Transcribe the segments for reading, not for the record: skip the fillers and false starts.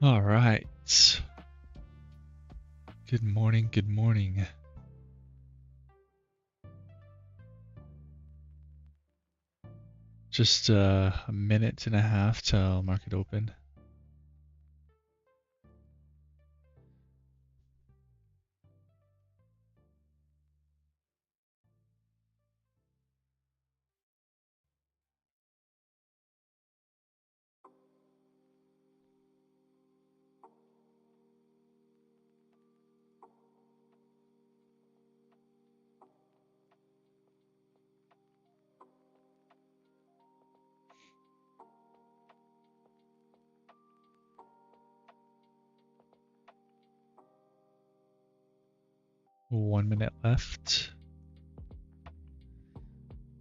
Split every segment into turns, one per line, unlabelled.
All right. Good morning. Good morning. Just a minute and a half till market open. One minute left.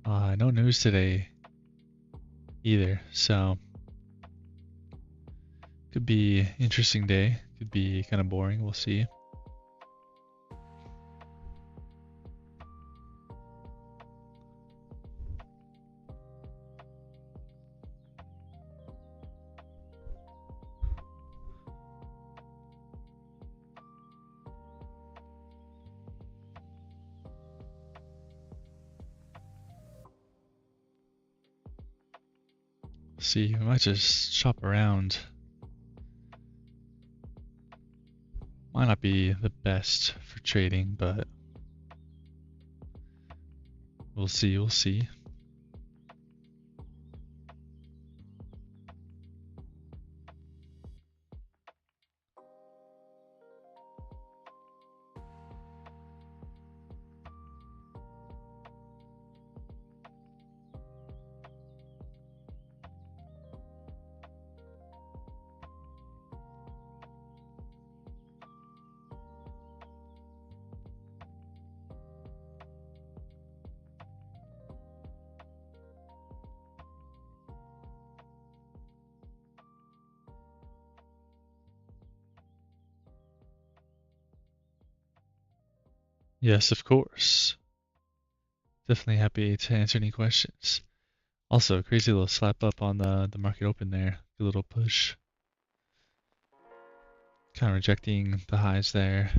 No news today either, so could be interesting day. Could be kind of boring. We'll see. See, we might just shop around. Might not be the best for trading, but we'll see. We'll see. Yes, of course. Definitely happy to answer any questions. Also, crazy little slap up on the market open there. Good little push. Kind of rejecting the highs there.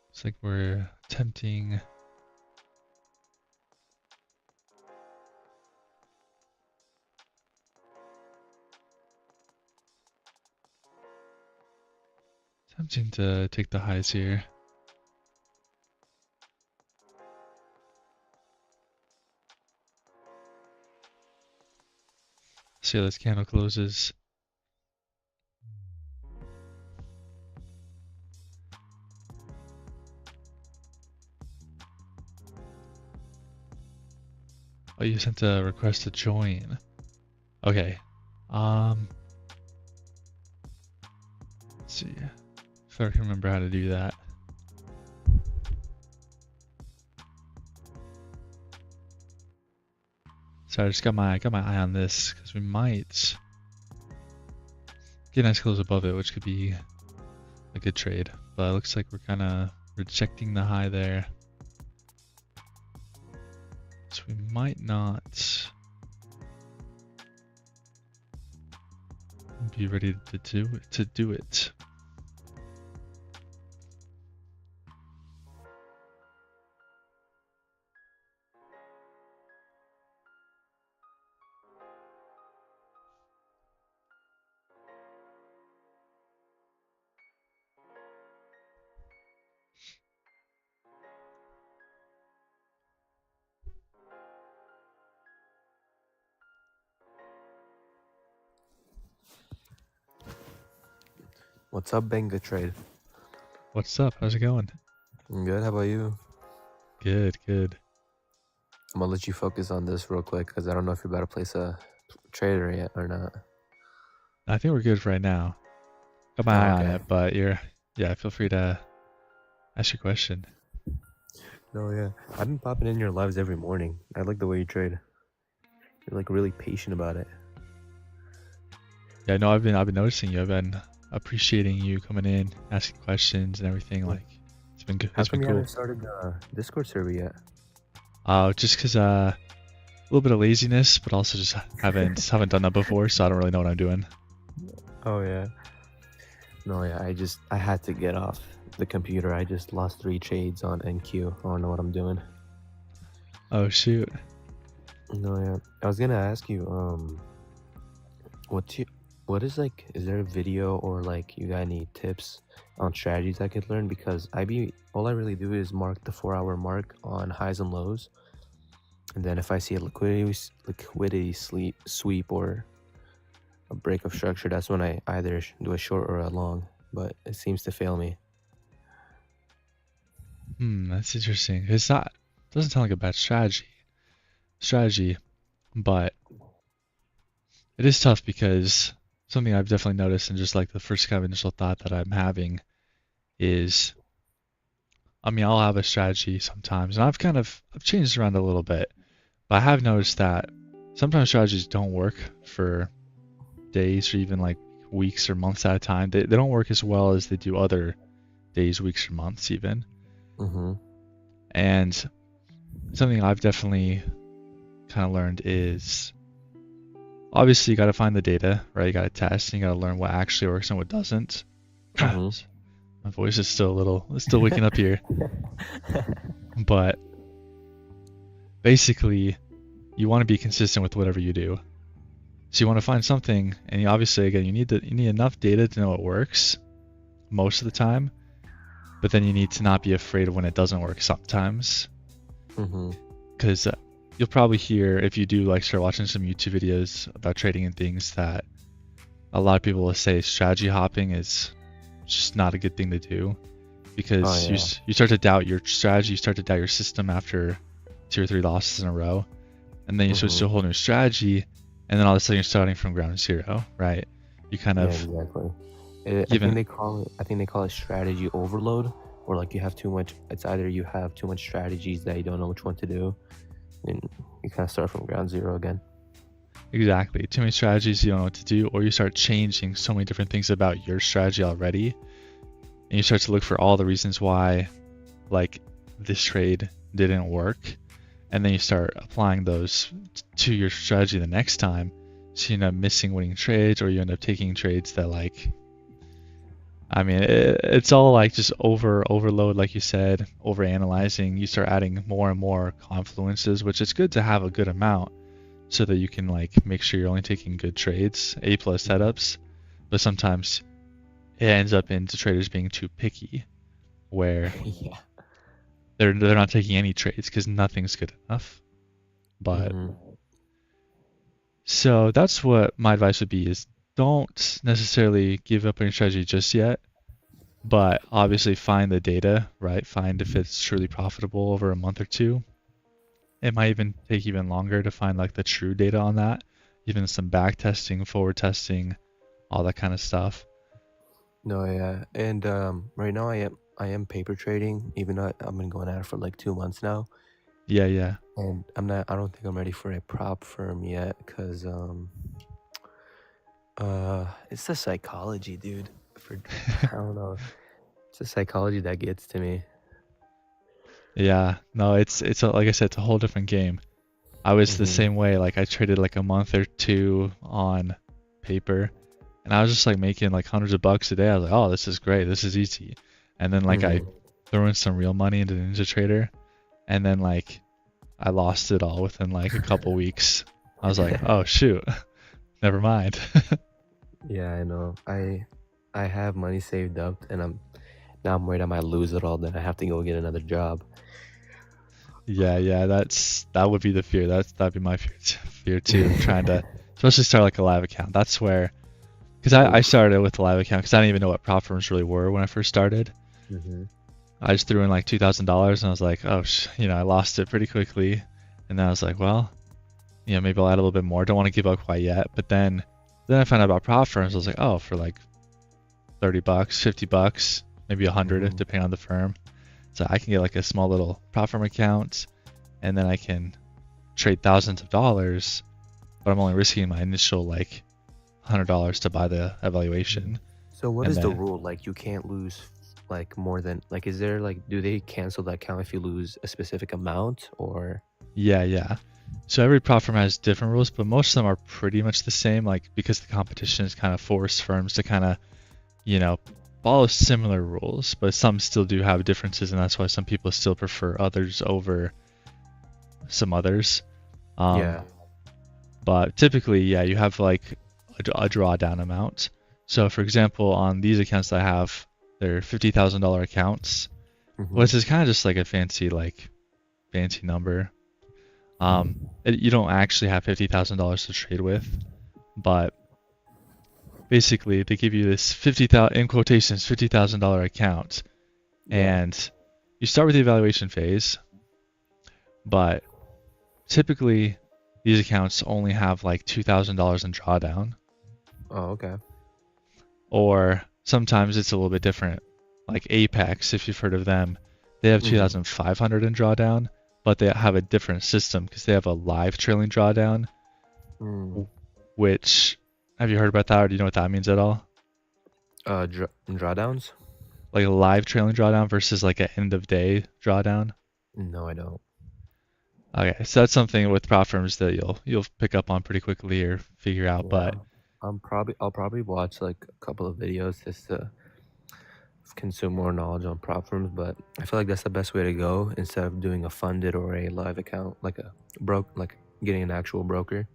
Looks like we're attempting to take the highs here. See how this candle closes. Oh, you sent a request to join. Okay. Let's see if I can remember how to do that. So I just got my eye on this because we might get a nice close above it, which could be a good trade. But it looks like we're kind of rejecting the high there. So we might not be ready to do it.
What's up, BangerTrades?
What's up? How's it going?
I'm good. How about you?
Good, good.
I'm gonna let you focus on this real quick because I don't know if you're about to place a trader yet or not.
I think we're good for right now. Got my eye on
Okay.
it, but yeah, feel free to ask your question.
No, yeah. I've been popping in your lives every morning. I like the way you trade. You're like really patient about it.
Yeah, no, I've been noticing you. I've been appreciating you coming in, asking questions and everything. Like, it's been good.
How
It's been
come you
cool.
haven't started the Discord server yet?
Just because a little bit of laziness, but also just haven't done that before, so I don't really know what I'm doing.
Oh yeah. No, yeah. I had to get off the computer. I just lost 3 trades on NQ. I don't know what I'm doing.
Oh shoot.
No, yeah. I was gonna ask you, what is like? Is there a video or like you got any tips on strategies I could learn? Because all I really do is mark the 4-hour mark on highs and lows, and then if I see a liquidity sweep or a break of structure, that's when I either do a short or a long. But it seems to fail me.
That's interesting. Doesn't sound like a bad strategy, but it is tough because something I've definitely noticed, and just like the first kind of initial thought that I'm having is, I mean, I'll have a strategy sometimes, and I've changed around a little bit, but I have noticed that sometimes strategies don't work for days or even like weeks or months at a time. They don't work as well as they do other days, weeks, or months even.
Mm-hmm.
And something I've definitely kind of learned is, obviously you got to find the data, right? You got to test and you got to learn what actually works and what doesn't.
Mm-hmm.
My voice is still waking up here. But basically, you want to be consistent with whatever you do. So you want to find something, and obviously, again, you need enough data to know it works most of the time, but then you need to not be afraid of when it doesn't work sometimes.
Mm-hmm.
Because you'll probably hear, if you do like start watching some YouTube videos about trading and things, that a lot of people will say strategy hopping is just not a good thing to do, because you start to doubt your strategy, you start to doubt your system after 2 or 3 losses in a row, and then you switch to a whole new strategy, and then all of a sudden you're starting from ground zero, right? You kind of
exactly. I think they call it strategy overload, or like you have too much. It's either you have too much strategies that you don't know which one to do, and you kind of start from ground zero again.
Exactly. Too many strategies, you don't know what to do, or you start changing so many different things about your strategy already, and you start to look for all the reasons why, like, this trade didn't work, and then you start applying those to your strategy the next time, so you end up missing winning trades, or you end up taking trades that, like, I mean, it's all like just overload, like you said, over analyzing. You start adding more and more confluences, which is good to have a good amount, so that you can like make sure you're only taking good trades, A+ setups. But sometimes it ends up into traders being too picky, where they're not taking any trades because nothing's good enough. But so that's what my advice would be: is don't necessarily give up on your strategy just yet, but obviously find the data, right? Find if it's truly profitable over a month or two. It might even take even longer to find like the true data on that, even some back testing, forward testing, all that kind of stuff.
No, yeah, and right now I am paper trading, even though I've been going at it for like 2 months now.
Yeah.
And I don't think I'm ready for a prop firm yet, because it's the psychology, dude. I don't know. It's the psychology that gets to me.
Yeah, no, it's like I said, it's a whole different game. I was the same way. Like I traded like a month or two on paper, and I was just like making like hundreds of bucks a day. I was like, oh, this is great, this is easy. And then like I threw in some real money into NinjaTrader, and then like I lost it all within like a couple weeks. I was like, oh shoot, never mind.
Yeah, I know. I have money saved up, and I'm worried I might lose it all. Then I have to go get another job.
Yeah, that would be the fear. That'd be my fear too. Trying to, especially start like a live account. That's where, because I started with a live account because I didn't even know what prop firms really were when I first started. I just threw in like $2,000 and I was like, oh, I lost it pretty quickly. And then I was like, well, maybe I'll add a little bit more. Don't want to give up quite yet. But then I found out about prop firms. I was like, oh, for like $30, $50, maybe 100, depending on the firm. So I can get like a small little prop firm account, and then I can trade thousands of dollars, but I'm only risking my initial like $100 to buy the evaluation.
So what is the rule? Like you can't lose like more than like is there like do they cancel the account if you lose a specific amount or?
Yeah. So every prop firm has different rules, but most of them are pretty much the same, like because the competition is kind of forced firms to kind of, you know, follow similar rules, but some still do have differences, and that's why some people still prefer others over some others.
Yeah.
But typically, yeah, you have like a drawdown amount. So for example, on these accounts that I have, they're $50,000 accounts, which is kind of just like a fancy number. You don't actually have $50,000 to trade with, but basically they give you this $50,000 account, and you start with the evaluation phase, but typically these accounts only have like $2,000 in drawdown.
Oh, okay.
Or sometimes it's a little bit different. Like Apex, if you've heard of them, they have 2,500 in drawdown, but they have a different system because they have a live trailing drawdown, which, have you heard about that, or do you know what that means at all?
Drawdowns?
Like a live trailing drawdown versus like an end of day drawdown?
No, I don't.
Okay, so that's something with prop firms that you'll pick up on pretty quickly or figure out.
Yeah.
But
I'll probably watch like a couple of videos just to consume more knowledge on prop firms, but I feel like that's the best way to go instead of doing a funded or a live account, like getting an actual broker.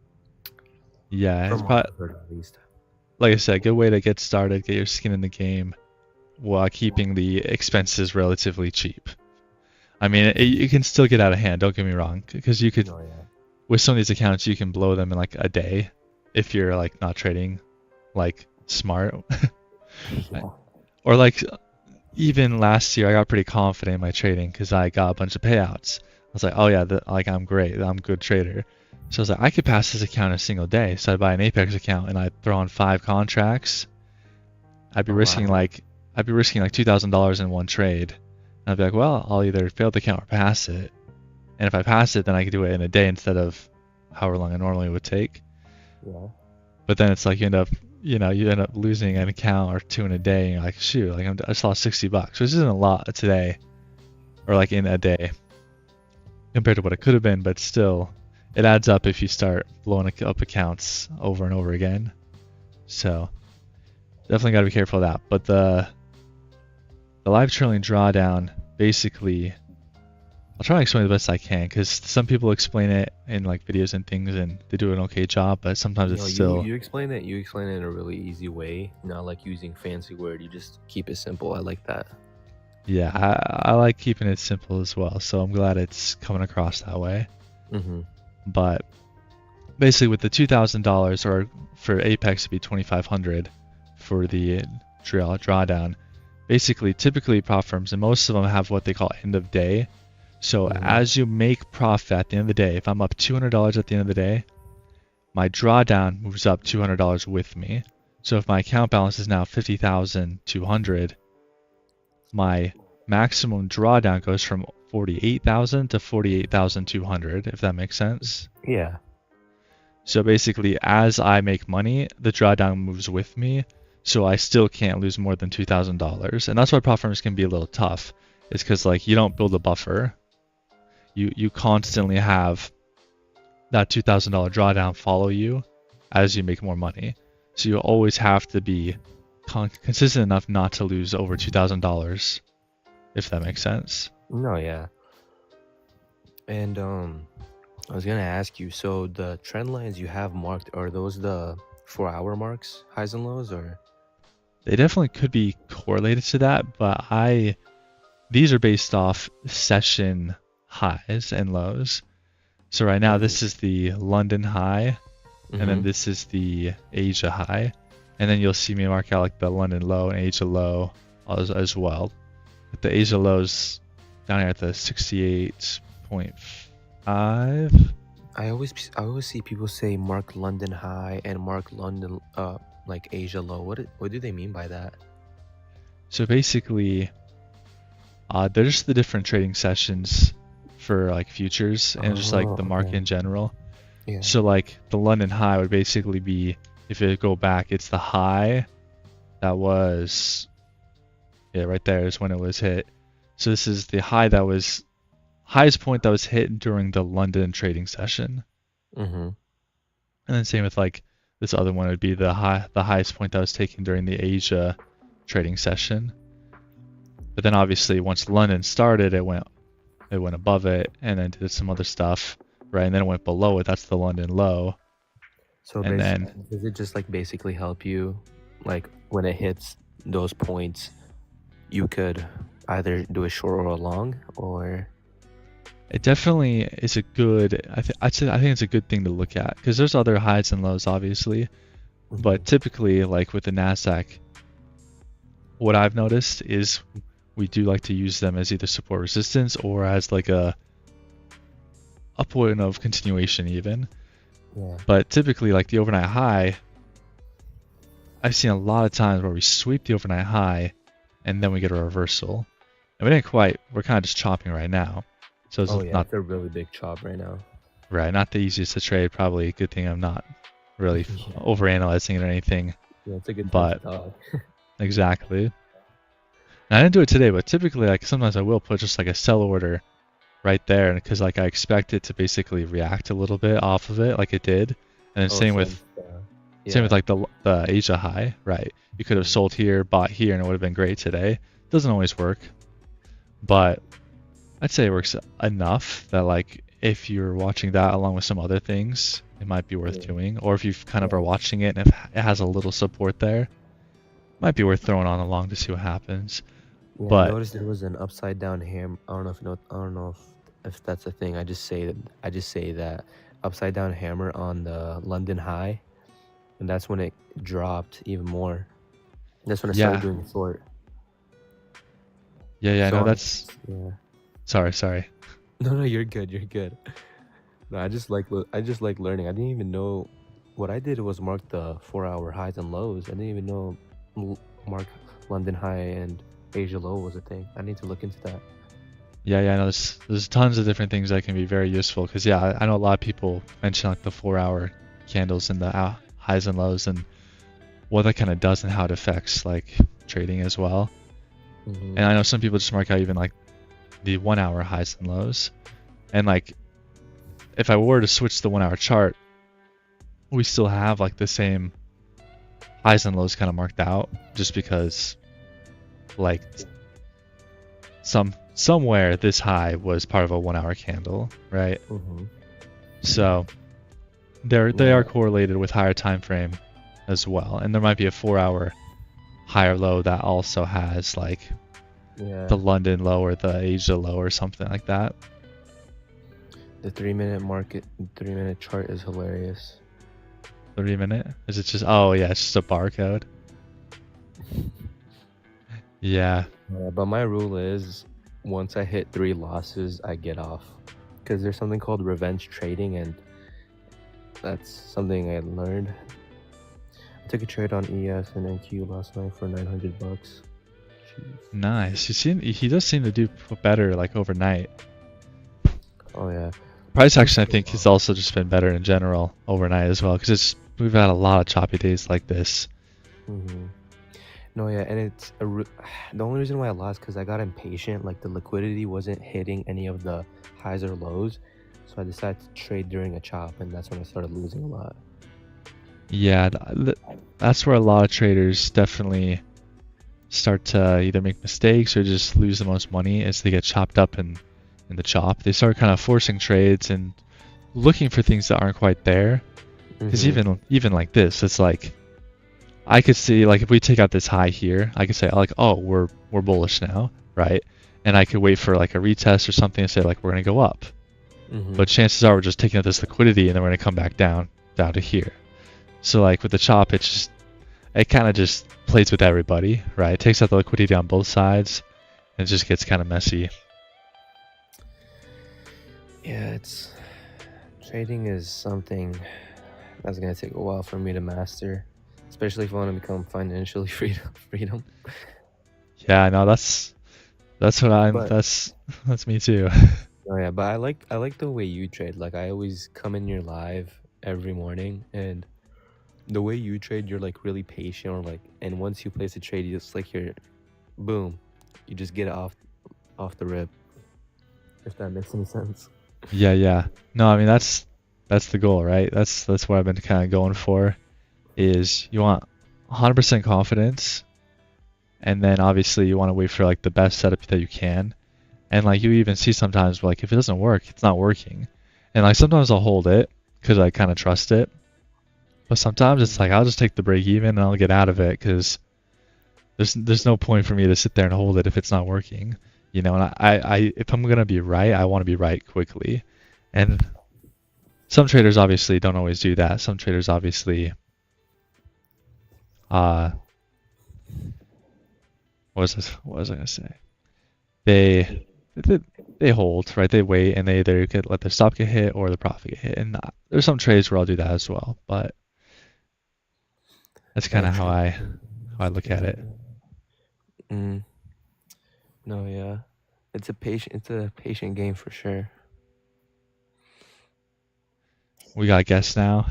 yeah, it's
From what
probably,
I've heard at least.
like I said, good way to get started, get your skin in the game while keeping the expenses relatively cheap. I mean, you can still get out of hand, don't get me wrong, because you could, with some of these accounts, you can blow them in like a day if you're like not trading like smart. Or like even last year, I got pretty confident in my trading because I got a bunch of payouts. I was like, oh yeah, like I'm great, I'm a good trader. So I was like, I could pass this account in a single day. So I'd buy an Apex account and I'd throw on 5 contracts. I'd be risking like $2,000 in one trade. And I'd be like, well, I'll either fail the account or pass it. And if I pass it, then I could do it in a day instead of however long it normally would take.
Yeah.
But then it's like you end up losing an account or two in a day, and you're like, shoot, like I just lost $60, which isn't a lot today, or like in a day, compared to what it could have been, but still, it adds up if you start blowing up accounts over and over again. So definitely got to be careful of that. But the live trailing drawdown, basically, I'll try to explain the best I can, because some people explain it in like videos and things, and they do an okay job, but sometimes it's still.
You explain it in a really easy way, not like using fancy word. You just keep it simple. I like that.
Yeah, I like keeping it simple as well, so I'm glad it's coming across that way. But basically, with the $2,000, or for Apex to be 2,500 for the drawdown, basically, typically prop firms, and most of them have what they call end of day. So as you make profit at the end of the day, if I'm up $200 at the end of the day, my drawdown moves up $200 with me. So if my account balance is now 50,200, my maximum drawdown goes from 48,000 to 48,200, if that makes sense.
Yeah.
So basically, as I make money, the drawdown moves with me, so I still can't lose more than $2,000. And that's why prop firms can be a little tough. It's because like you don't build a buffer. You constantly have that $2,000 drawdown follow you as you make more money. So you always have to be consistent enough not to lose over $2,000, if that makes sense.
No, yeah. And I was gonna ask you, so the trend lines you have marked, are those the 4-hour marks, highs and lows, or?
They definitely could be correlated to that, but these are based off session highs and lows. So right now this is the London high, and then this is the Asia high, and then you'll see me mark out like the London low and Asia low as well. But the Asia low's down here at the 68.5.
I always see people say mark London high and mark London like Asia low. What do they mean by that?
So basically, they're just the different trading sessions for like futures and just like the market in general.
Yeah.
So like the London high would basically be, if it go back, it's the high that was Yeah, right there is when it was hit. So this is the highest point that was hit during the London trading session.
Mm-hmm.
And then same with like this other one would be the highest point that was taken during the Asia trading session. But then obviously once London started, it went above it and then did some other stuff, right? And then it went below it. That's the London low.
So
And then
does it just like basically help you, like when it hits those points, you could either do a short or a long, or
it definitely is a good. I think it's a good thing to look at because there's other highs and lows, obviously, but typically, like with the Nasdaq, what I've noticed is we do like to use them as either support resistance or as like a point of continuation even.
yeah.
But typically, like the overnight high, I've seen a lot of times where we sweep the overnight high and then we get a reversal. And we didn't quite. We're kind of just chopping right now. So it's not
It's a really big chop right now.
right, not the easiest to trade. Probably a good thing I'm not really overanalyzing it or anything.
Yeah, it's a good time
But
to talk.
exactly. And I didn't do it today, but typically, like sometimes I will put just like a sell order right there because like I expect it to basically react a little bit off of it, like it did. And then same with like the Asia high, right? You could have sold here, bought here, and it would have been great today. Doesn't always work, but I'd say it works enough that like if you're watching that along with some other things, it might be worth doing. Or if you kind of are watching it and if it has a little support there, might be worth throwing on along to see what happens.
Yeah,
But
I noticed there was an upside down hammer. I don't know if you know. I don't know if that's a thing. I just say that upside down hammer on the London high, and that's when it dropped even more. That's when I started doing short.
Yeah,
So
no, that's
yeah.
sorry.
No, you're good. You're good. No, I just like learning. I didn't even know what I did was mark the 4-hour highs and lows. I didn't even know mark London high and Asia low was a thing. I need to look into that.
Yeah, no, there's tons of different things that can be very useful because yeah, I know a lot of people mention like the 4-hour candles and the highs and lows and what that kind of does and how it affects like trading as well. And I know some people just mark out even like the 1-hour highs and lows. And like if I were to switch the 1-hour chart, we still have like the same highs and lows kind of marked out just because like somewhere this high was part of a 1-hour candle, right? So they are correlated with higher time frame as well, and there might be a 4-hour higher low that also has like the London low or the Asia low or something like that.
The 3-minute chart is hilarious.
3-minute? Is it just? Oh yeah, it's just a barcode. Yeah.
But my rule is, once I hit 3 losses, I get off, because there's something called revenge trading, and that's something I learned. I took a trade on ES and NQ last night for $900. Jeez.
Nice. He does seem to do better like overnight.
Oh yeah.
Price action I think has also just been better in general overnight as well because we've had a lot of choppy days like this.
No, yeah, and it's the only reason why I lost because I got impatient. Like the liquidity wasn't hitting any of the highs or lows, so I decided to trade during a chop, and that's when I started losing a lot.
Yeah, that's where a lot of traders definitely start to either make mistakes or just lose the most money as they get chopped up in the chop. They start kind of forcing trades and looking for things that aren't quite there. Because even like this, it's like I could see like if we take out this high here, I could say like, oh, we're bullish now, right? And I could wait for like a retest or something and say like we're gonna go up. But chances are we're just taking out this liquidity and then we're gonna come back down to here. So like with the chop, it kind of just plays with everybody, right? It takes out the liquidity on both sides, and it just gets kind of messy.
Yeah, trading is something that's gonna take a while for me to master, especially if I want to become financially freedom.
Yeah, no, that's that's me too.
Oh yeah, but I like the way you trade. Like I always come in your live every morning, and the way you trade, you're like really patient, or like, and once you place a trade, it's like you're boom, you just get it off the rip. If that makes any sense.
Yeah, yeah. No, I mean that's the goal, right? That's what I've been kind of going for is you want 100% confidence, and then obviously you want to wait for like the best setup that you can. And like you even see sometimes like if it doesn't work, it's not working. And like sometimes I'll hold it because I kind of trust it. But sometimes it's like I'll just take the break even and I'll get out of it because there's no point for me to sit there and hold it if it's not working. You know, and I if I'm gonna be right, I want to be right quickly. And some traders obviously don't always do that. Some traders obviously uh what was I gonna say? They they hold, right? They wait and they either could let their stop get hit or the profit get hit. And there's some trades where I'll do that as well, but that's kind of how I look at it.
Mm. No, yeah, it's a patient game for sure.
We got guests now.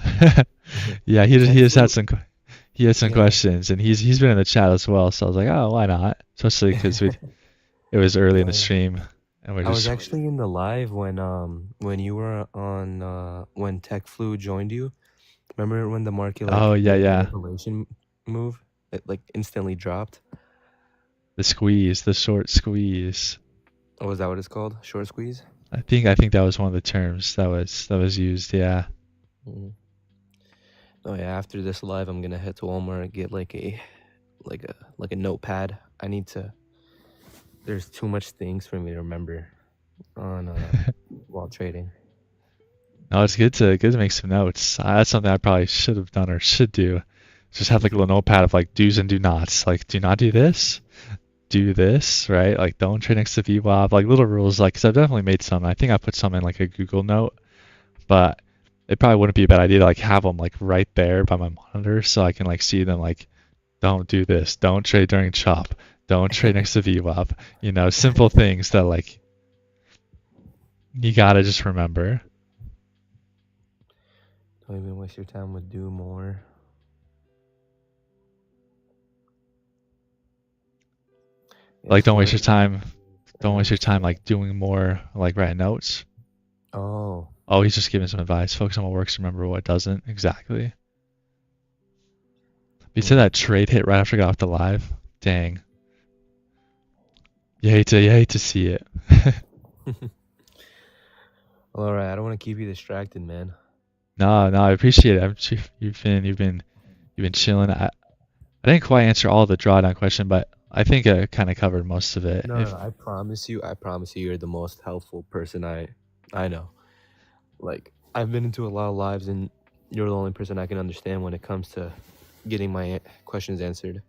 Yeah, he had some questions, and he's been in the chat as well. So I was like, oh, why not? Especially because it was early in the stream, and we're
I was
just
actually in the live when you were on when Tech Flu joined you. Remember when the market
oh yeah,
made the
yeah,
revelation move? It like instantly dropped.
the squeeze, the short squeeze.
Oh, is that what it's called? Short squeeze?
I think that was one of the terms that was used. Yeah.
Mm. Oh yeah. After this live, I'm gonna head to Walmart and get like a notepad. I need to. There's too much things for me to remember on while trading.
No, it's good to make some notes. That's something I probably should have done or should do. Just have like a little notepad of like do's and do nots. Like, do not do this. Do this, right? Like, don't trade next to VWAP. Like little rules. Like, cause I've definitely made some. I think I put some in like a Google note, but it probably wouldn't be a bad idea to like have them like right there by my monitor so I can like see them. Like, don't do this. Don't trade during chop. Don't trade next to VWAP. You know, simple things that like you gotta just remember.
Don't even waste your time with do more.
Like, don't waste your time. Don't waste your time like doing more, like writing notes.
Oh.
Oh, he's just giving some advice. Focus on what works. Remember what doesn't. Exactly. You said that trade hit right after I got off the live. Dang. You hate to see it.
Well, all right. I don't want to keep you distracted, man.
No, I appreciate it. You've been chilling. I didn't quite answer all the drawdown question, but I think I kind of covered most of it.
No, I promise you, you're the most helpful person I know. Like, I've been into a lot of lives, and you're the only person I can understand when it comes to getting my questions answered.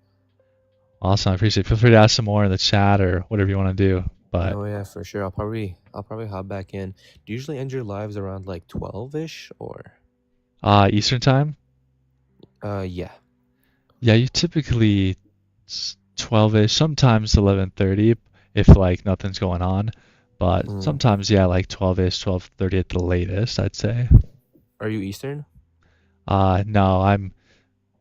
Awesome, I appreciate it. Feel free to ask some more in the chat or whatever you want to do. But
oh yeah, for sure. I'll probably hop back in. Do you usually end your lives around like 12ish or?
Eastern time?
Yeah.
Yeah, you typically 12ish, sometimes 11:30 if like nothing's going on. But sometimes yeah, like 12ish, 12:30 at the latest, I'd say.
Are you Eastern?
No,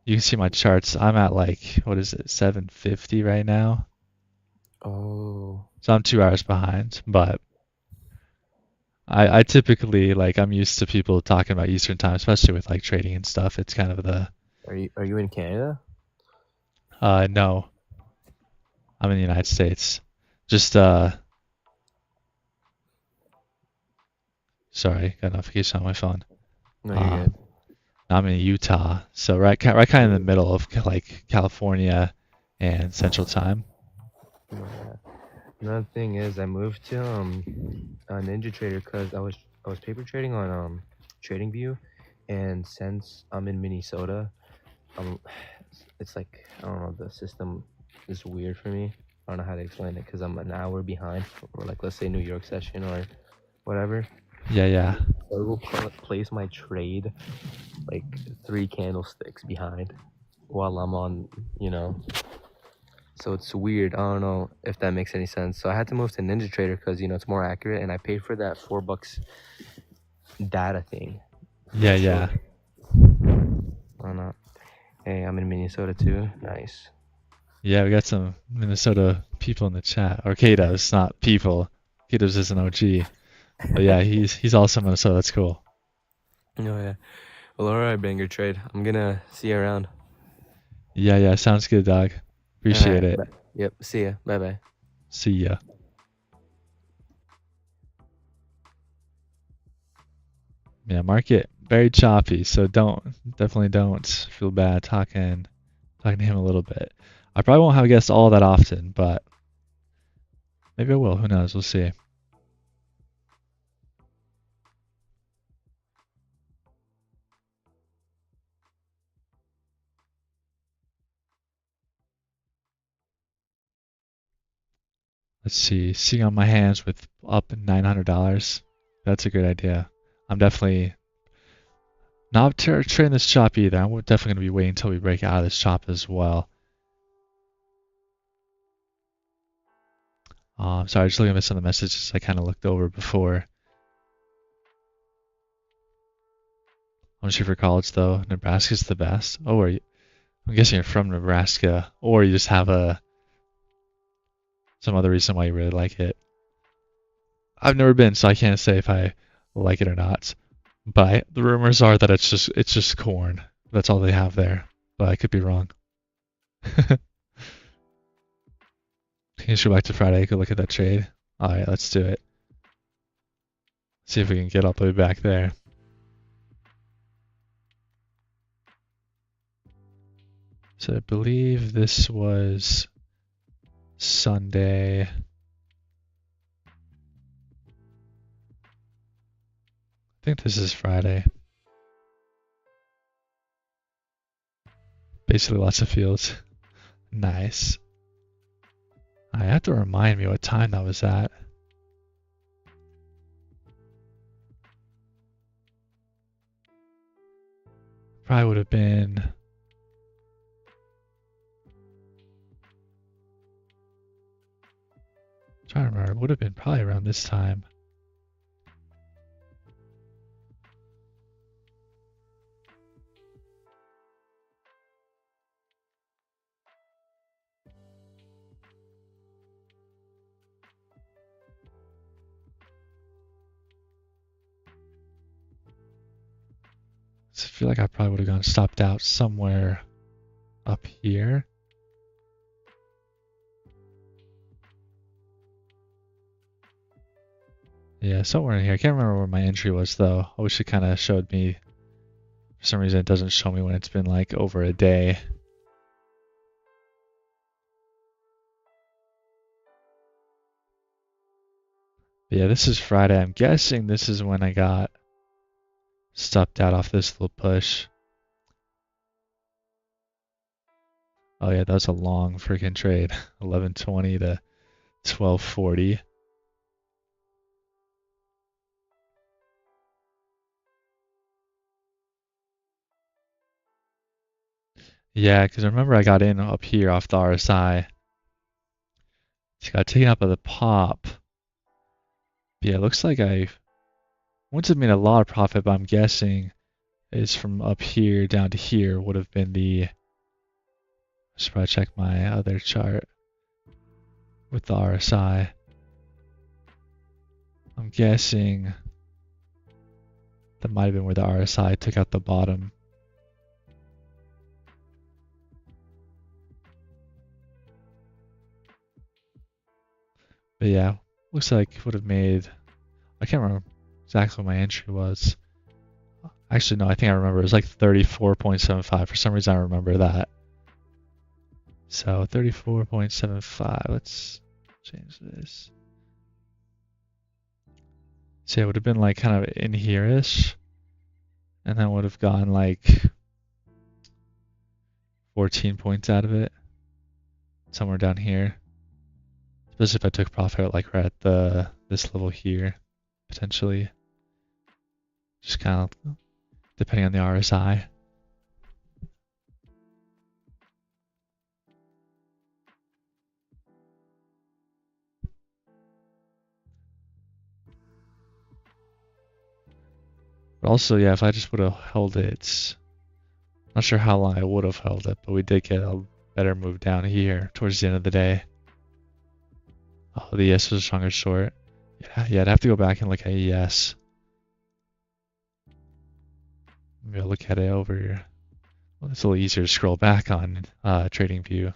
you can see my charts. I'm at like what is it, 7:50 right now.
Oh.
So I'm 2 hours behind, but I typically like I'm used to people talking about Eastern time, especially with like trading and stuff. It's kind of the
Are you in Canada?
No. I'm in the United States. Just sorry, got a notification on my phone.
No, you're good.
I'm in Utah, so right kind of in the middle of like California and Central Time.
Yeah. Another thing is I moved to NinjaTrader because I was paper trading on TradingView, and since I'm in Minnesota, it's like I don't know, the system is weird for me. I don't know how to explain it because I'm an hour behind, or like let's say New York session or whatever.
Yeah.
So it will place my trade like 3 candlesticks behind while I'm on, So it's weird. I don't know if that makes any sense. So I had to move to NinjaTrader because it's more accurate, and I paid for that $4 data thing.
Yeah.
I don't know. Hey, I'm in Minnesota too. Nice.
Yeah, we got some Minnesota people in the chat. Or Katos, not people. Katos is an OG. But yeah, he's also Minnesota. That's cool.
Oh yeah. Well, alright, Banger Trade. I'm gonna see you around.
Yeah, sounds good, dog. Appreciate it.
Yep, see ya. Bye-bye.
See ya. Yeah, market very choppy, so definitely don't feel bad talking to him a little bit. I probably won't have guests all that often, but maybe I will. Who knows? We'll see. Let's see. Sitting on my hands with up $900. That's a good idea. I'm definitely not trading this chop either. I'm definitely going to be waiting until we break out of this chop as well. Sorry, just looking at some of the messages I kind of looked over before. I'm sure for college though, Nebraska's the best. Oh, I'm guessing you're from Nebraska, or you just have some other reason why you really like it. I've never been, so I can't say if I like it or not. But the rumors are that it's just corn. That's all they have there. But I could be wrong. Can you go back to Friday? Go look at that trade. All right, let's do it. See if we can get all the way back there. So I believe this was Sunday. I think this is Friday. Basically lots of fields. Nice. I have to remind me what time that was at. Probably would have been... I'm trying to remember. It would have been probably around this time. So I feel like I probably would have gone stopped out somewhere up here. Yeah, somewhere in here. I can't remember where my entry was though. I wish it kind of showed me. For some reason it doesn't show me when it's been like over a day. But yeah, this is Friday. I'm guessing this is when I got stopped out off this little push. Oh yeah, that was a long freaking trade. 1120 to 1240. Yeah, because I remember I got in up here off the RSI. Just got taken up by the pop. But yeah, it looks like I wouldn't have made a lot of profit, but I'm guessing it's from up here down to here would have been the... I should probably check my other chart with the RSI. I'm guessing that might have been where the RSI took out the bottom. But yeah, looks like it would have made... I can't remember exactly what my entry was. Actually, no, I think I remember. It was like 34.75. For some reason, I remember that. So 34.75. Let's change this. So yeah, it would have been like kind of in here-ish. And then would have gotten like 14 points out of it. Somewhere down here. Especially if I took profit like right at this level here, potentially. Just kind of depending on the RSI. But also, yeah, if I just would have held it, not sure how long I would have held it, but we did get a better move down here towards the end of the day. Oh, the ES was a stronger short. Yeah, I'd have to go back and look at ES. Maybe I'll look at it over here. Well, it's a little easier to scroll back on TradingView.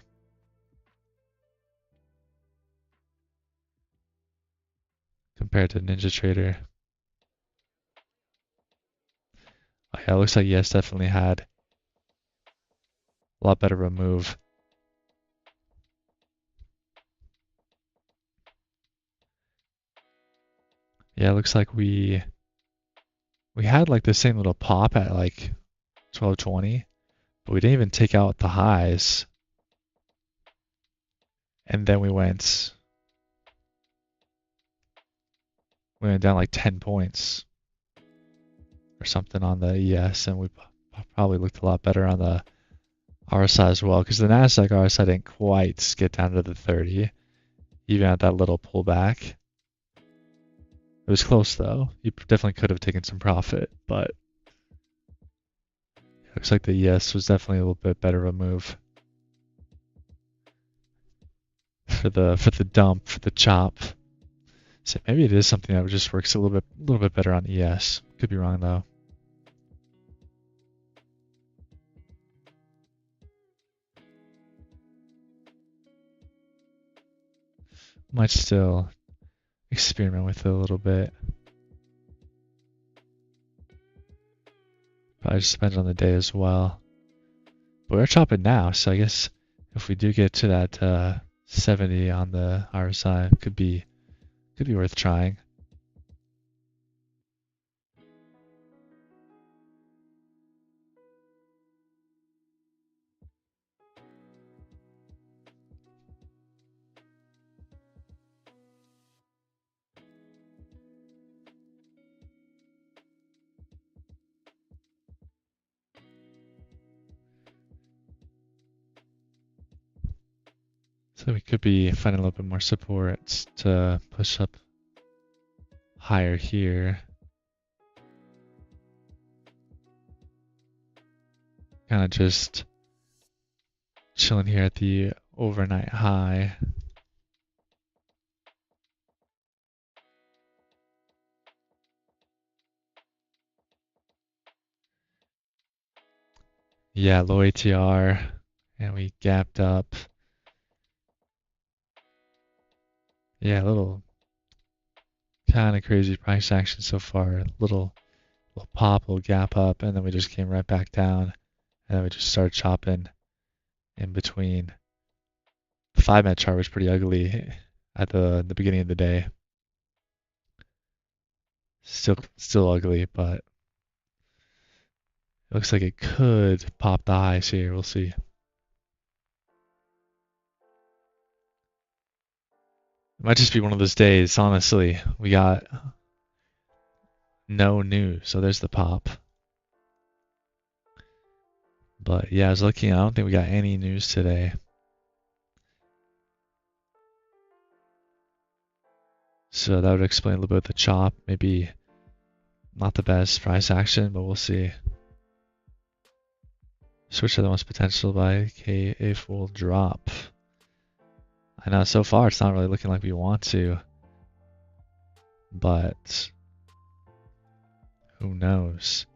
Compared to NinjaTrader. Oh, yeah, it looks like ES definitely had a lot better of a move. Yeah, it looks like we had like the same little pop at like 1220, but we didn't even take out the highs. And then we went down like 10 points or something on the ES, and we probably looked a lot better on the RSI as well, because the Nasdaq RSI didn't quite get down to the 30, even at that little pullback. It was close though. You definitely could have taken some profit, but it looks like the ES was definitely a little bit better of a move for the dump, for the chop. So maybe it is something that just works a little bit better on ES. Could be wrong though. Might still experiment with it a little bit. Probably just depends on the day as well. But we're chopping now, so I guess if we do get to that 70 on the RSI, it could be worth trying. So we could be finding a little bit more support to push up higher here. Kind of just chilling here at the overnight high. Yeah, low ATR, and we gapped up. Yeah, a little kind of crazy price action so far. Little pop, little gap up, and then we just came right back down, and then we just started chopping in between. The 5-minute chart was pretty ugly at the beginning of the day. Still ugly, but it looks like it could pop the highs here. We'll see. It might just be one of those days, honestly. We got no news, so there's the pop. But yeah, I was looking, I don't think we got any news today. So that would explain a little bit of the chop. Maybe not the best price action, but we'll see. Switch to the most potential by a full drop. I know so far it's not really looking like we want to, but who knows?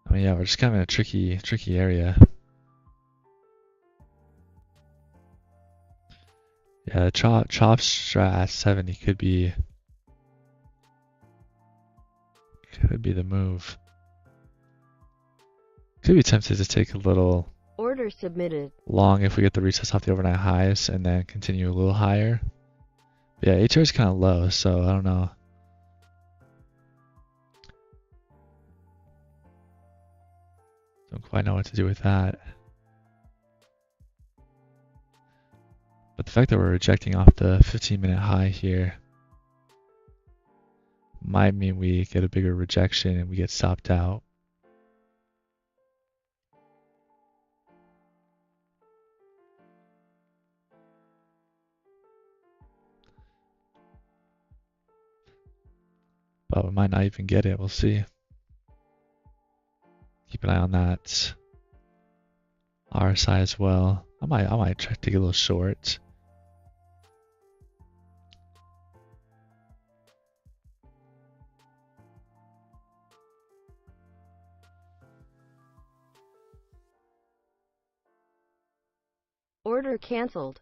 I mean, yeah, we're just kind of in a tricky area. Yeah, the chop strat at 70 could be the move. Could be tempted to take a little
order submitted
long if we get the retest off the overnight highs and then continue a little higher. But yeah, ATR is kind of low, so I don't know. Don't quite know what to do with that. But the fact that we're rejecting off the 15-minute high here might mean we get a bigger rejection and we get stopped out. But we might not even get it. We'll see. Keep an eye on that RSI as well. I might try to take a little short.
Order canceled.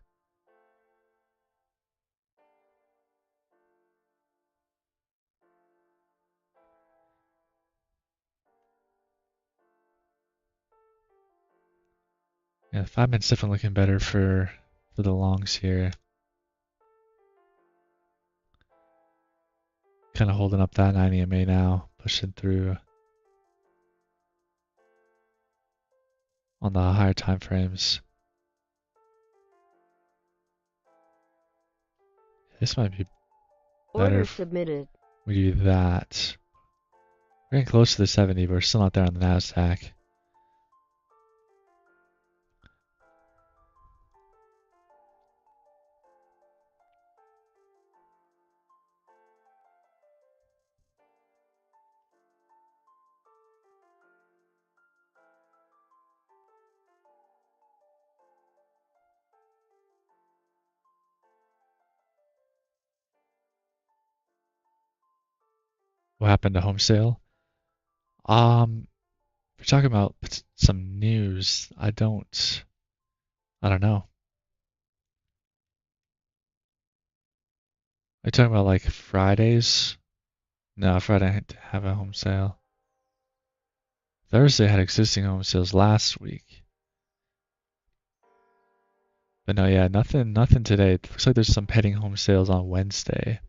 Yeah, 5 minutes definitely looking better for the longs here. Kind of holding up that 9 EMA now, pushing through on the higher time frames. This might be better
Order
if
submitted.
we do that. We're getting close to the 70, but we're still not there on the NASDAQ. What happened to home sale? We're talking about some news. I don't know. Are you talking about like Fridays? No, Friday I didn't have a home sale. Thursday had existing home sales last week. But no, yeah, nothing today. It looks like there's some pending home sales on Wednesday.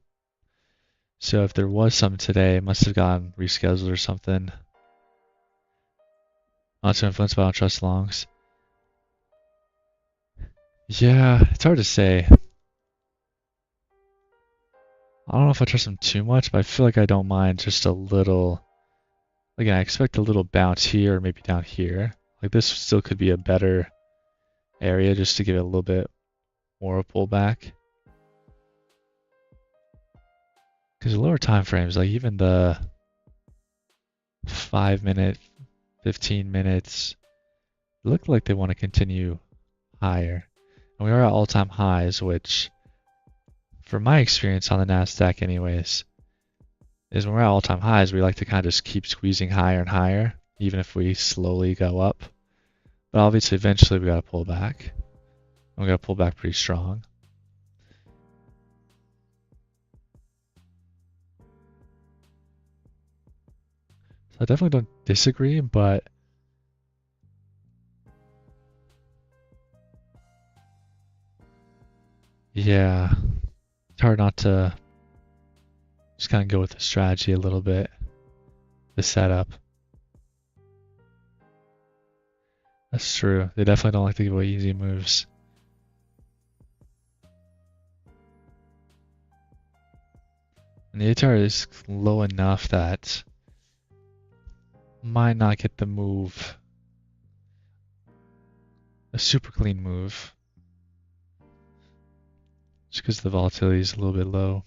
So if there was some today, it must have gotten rescheduled or something. Not too influenced by trust longs. Yeah, it's hard to say. I don't know if I trust them too much, but I feel like I don't mind just a little. Again, I expect a little bounce here or maybe down here. Like this still could be a better area just to give it a little bit more a pullback. Because the lower time frames, like even the 5 minute, 15 minutes, look like they want to continue higher. And we are at all-time highs, which, from my experience on the NASDAQ anyways, is when we're at all-time highs, we like to kind of just keep squeezing higher and higher, even if we slowly go up. But obviously, eventually, we got to pull back. And we got to pull back pretty strong. So I definitely don't disagree, but yeah, it's hard not to just kind of go with the strategy a little bit, the setup. That's true. They definitely don't like to give away easy moves. And the ATR is low enough that might not get the move, a super clean move, just because the volatility is a little bit low.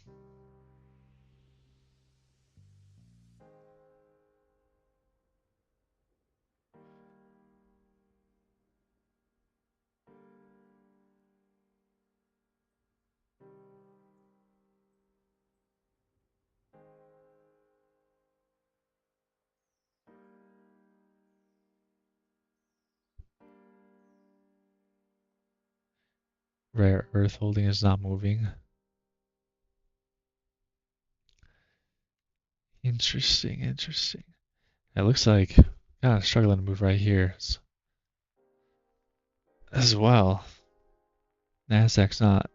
Rare earth holding is not moving. Interesting, interesting. It looks like kind of struggling to move right here as well. Nasdaq's not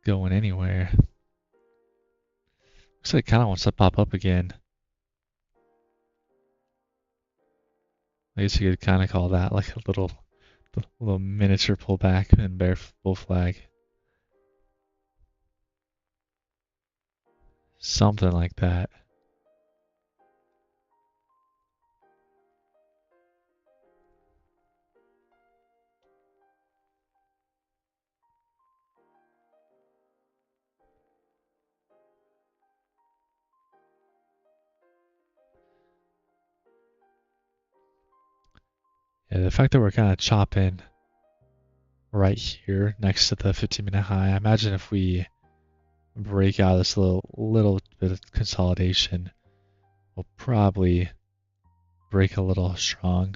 going anywhere. Looks like it kind of wants to pop up again. I guess you could kind of call that like a little miniature pullback and bear bull flag. Something like that. Yeah, the fact that we're kind of chopping right here next to the 15-minute high. I imagine if we break out this little bit of consolidation, we'll probably break a little strong.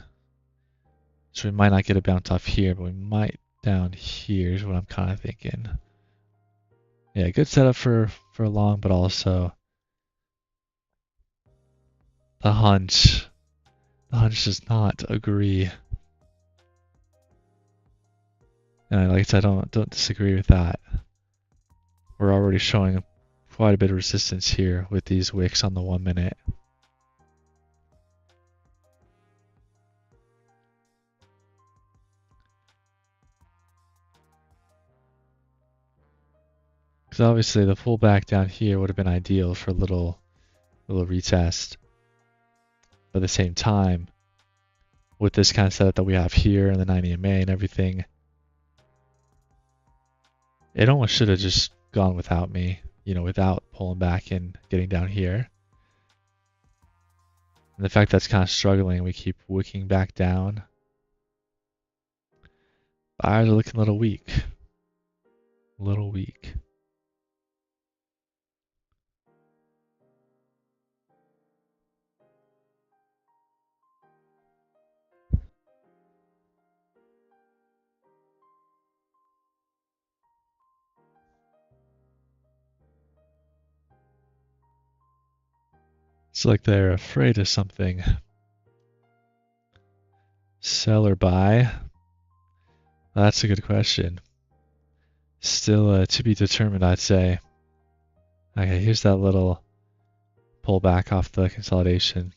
So we might not get a bounce off here, but we might down here is what I'm kind of thinking. Yeah, good setup for long, but also the hunch. The hunch does not agree. And like I said, I don't disagree with that. We're already showing quite a bit of resistance here with these wicks on the 1 minute. Because obviously the pullback down here would have been ideal for a little retest. But at the same time, with this kind of setup that we have here and the 90 MA and everything, it almost should have just gone without me, you know, without pulling back and getting down here. And the fact that's kind of struggling, we keep wicking back down. Buyers are looking a little weak. A little weak. It's like they're afraid of something. Sell or buy? That's a good question. Still to be determined, I'd say. Okay, here's that little pullback off the consolidation.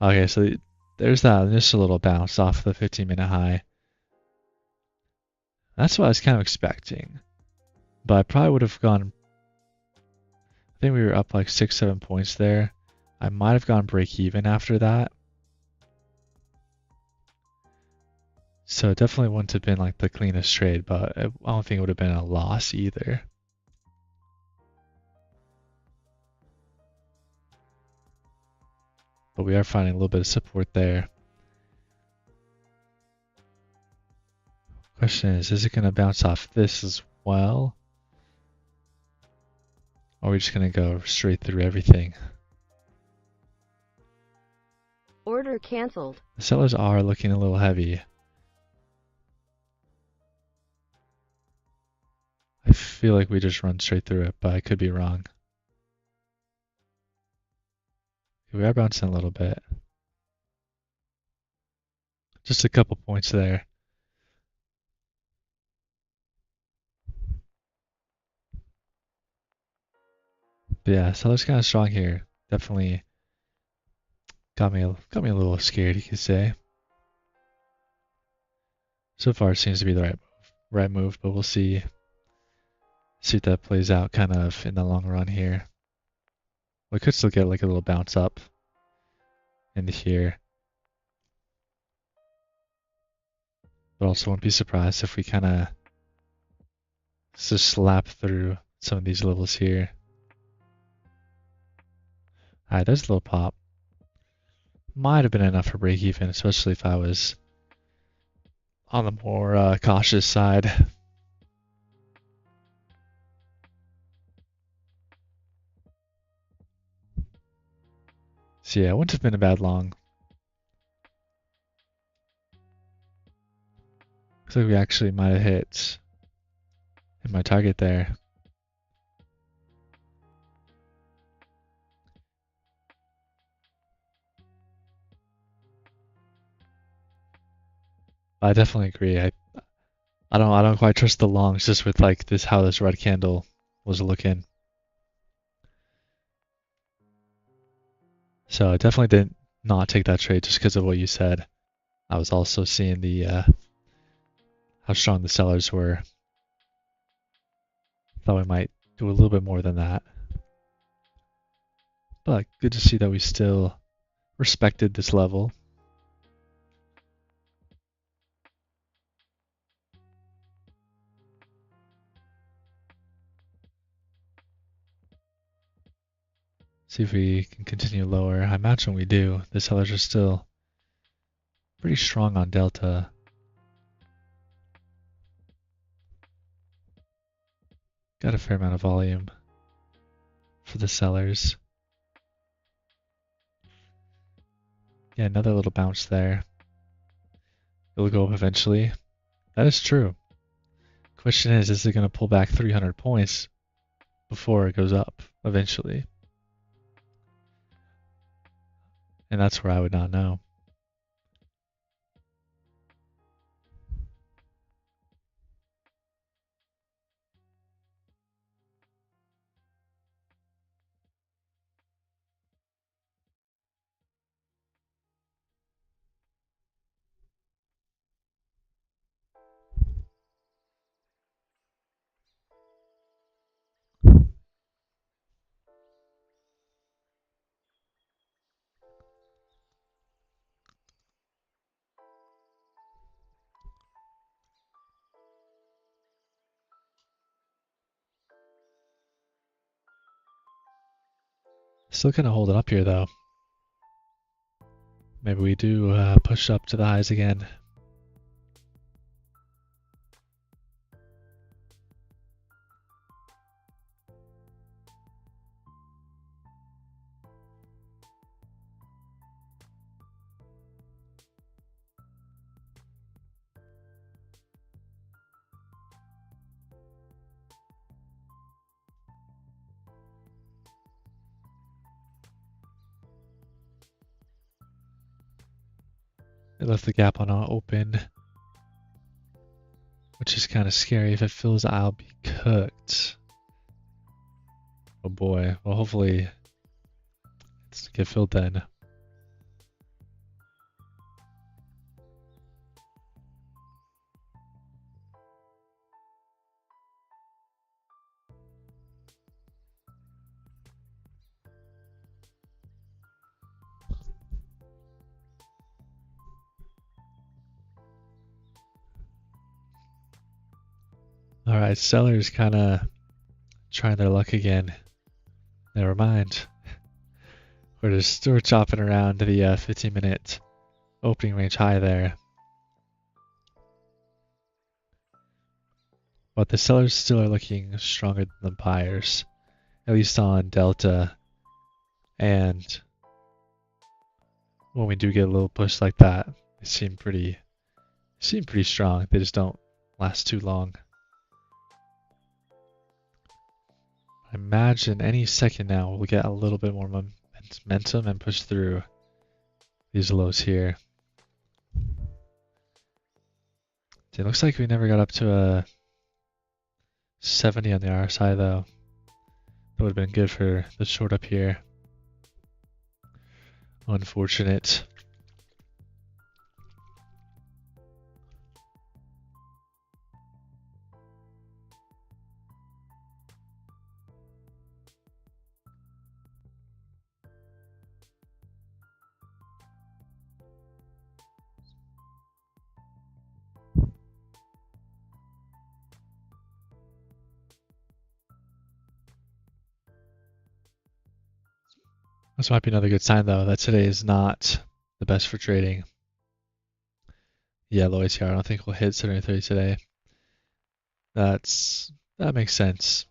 Okay, so there's that initial little bounce off the 15-minute high. That's what I was kind of expecting. But I probably would have gone... I think we were up like 6-7 points there. I might have gone break even after that. So it definitely wouldn't have been like the cleanest trade, but I don't think it would have been a loss either. But we are finding a little bit of support there. Question is it going to bounce off this as well? Or are we just going to go straight through everything?
Order canceled.
The sellers are looking a little heavy. I feel like we just run straight through it, but I could be wrong. We are bouncing a little bit. Just a couple points there. But yeah, seller's kind of strong here. Definitely got me a little scared, you could say. So far, it seems to be the right move, but we'll see if that plays out kind of in the long run here. We could still get like a little bounce up into here. But also wouldn't be surprised if we kind of just slap through some of these levels here. Alright, there's a little pop. Might have been enough for break even, especially if I was on the more cautious side. So yeah, it wouldn't have been a bad long. Looks like we actually might have hit my target there. I definitely agree. I don't quite trust the longs just with like this how this red candle was looking. So I definitely did not take that trade just because of what you said. I was also seeing the how strong the sellers were. Thought we might do a little bit more than that. But good to see that we still respected this level. See if we can continue lower. I imagine we do. The sellers are still pretty strong on Delta. Got a fair amount of volume for the sellers. Yeah, another little bounce there. It'll go up eventually. That is true. Question is it going to pull back 300 points before it goes up eventually? And that's where I would not know. Still kind of holding up here though. Maybe we do push up to the highs again. It left the gap on open, which is kind of scary. If it fills, I'll be cooked. Oh boy. Well, hopefully it's get filled then. All right, sellers kind of trying their luck again. Never mind. We're chopping around the 15-minute opening range high there. But the sellers still are looking stronger than the buyers, at least on Delta. And when we do get a little push like that, they seem pretty strong. They just don't last too long. I imagine any second now we'll get a little bit more momentum and push through these lows here. It looks like we never got up to a 70 on the RSI though. That would have been good for the short up here. Unfortunate. This might be another good sign though that today is not the best for trading. Yeah, low ATR. I don't think we'll hit 730 today. That makes sense.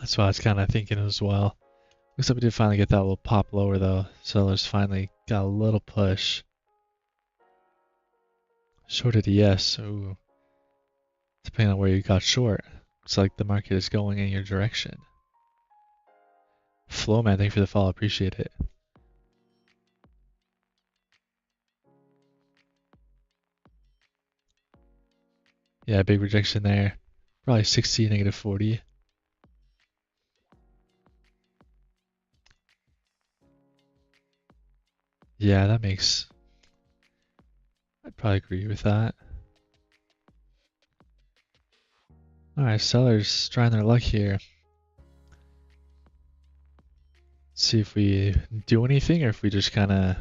That's what I was kind of thinking as well. Looks like we did finally get that little pop lower though. Sellers finally got a little push. Shorted yes. Ooh. Depending on where you got short. Looks like the market is going in your direction. Flow man, thank you for the follow. Appreciate it. Yeah, big rejection there. Probably 60, negative 40. Yeah, that makes... I'd probably agree with that. Alright, sellers trying their luck here. See if we do anything or if we just kind of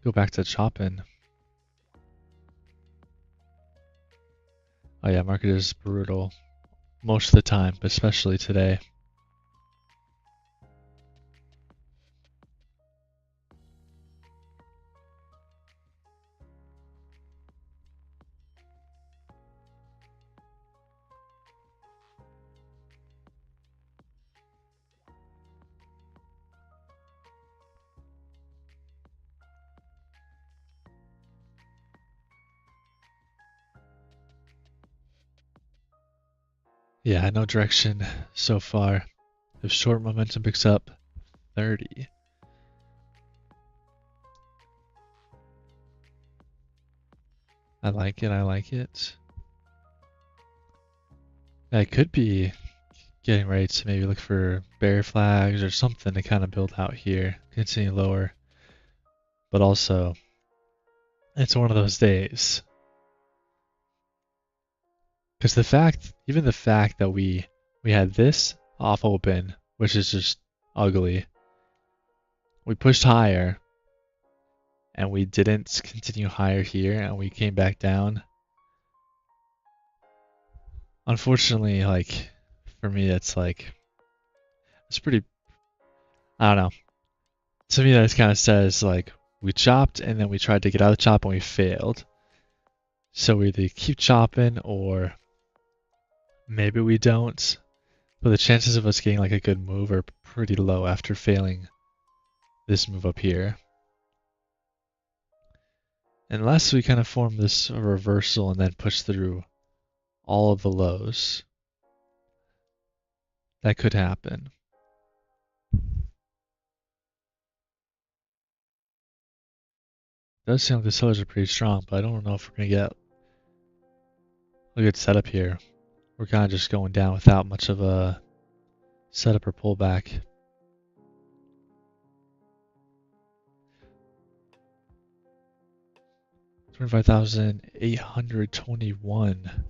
go back to chopping. Oh yeah, market is brutal most of the time, but especially today. Yeah, no direction so far. If short momentum picks up 30. I like it, I like it. I could be getting ready to maybe look for bear flags or something to kind of build out here, continue lower. But also, it's one of those days. Because even the fact that we had this off open, which is just ugly, we pushed higher, and we didn't continue higher here, and we came back down. Unfortunately, like, for me, it's like, it's pretty, I don't know. To me, that kind of says, like, we chopped, and then we tried to get out of the chop, and we failed. So we either keep chopping, or maybe we don't. But the chances of us getting, like, a good move are pretty low after failing this move up here. Unless we kind of form this reversal and then push through all of the lows. That could happen. It does seem like the sellers are pretty strong, but I don't know if we're going to get a good setup here. We're kind of just going down without much of a setup or pullback. $25,821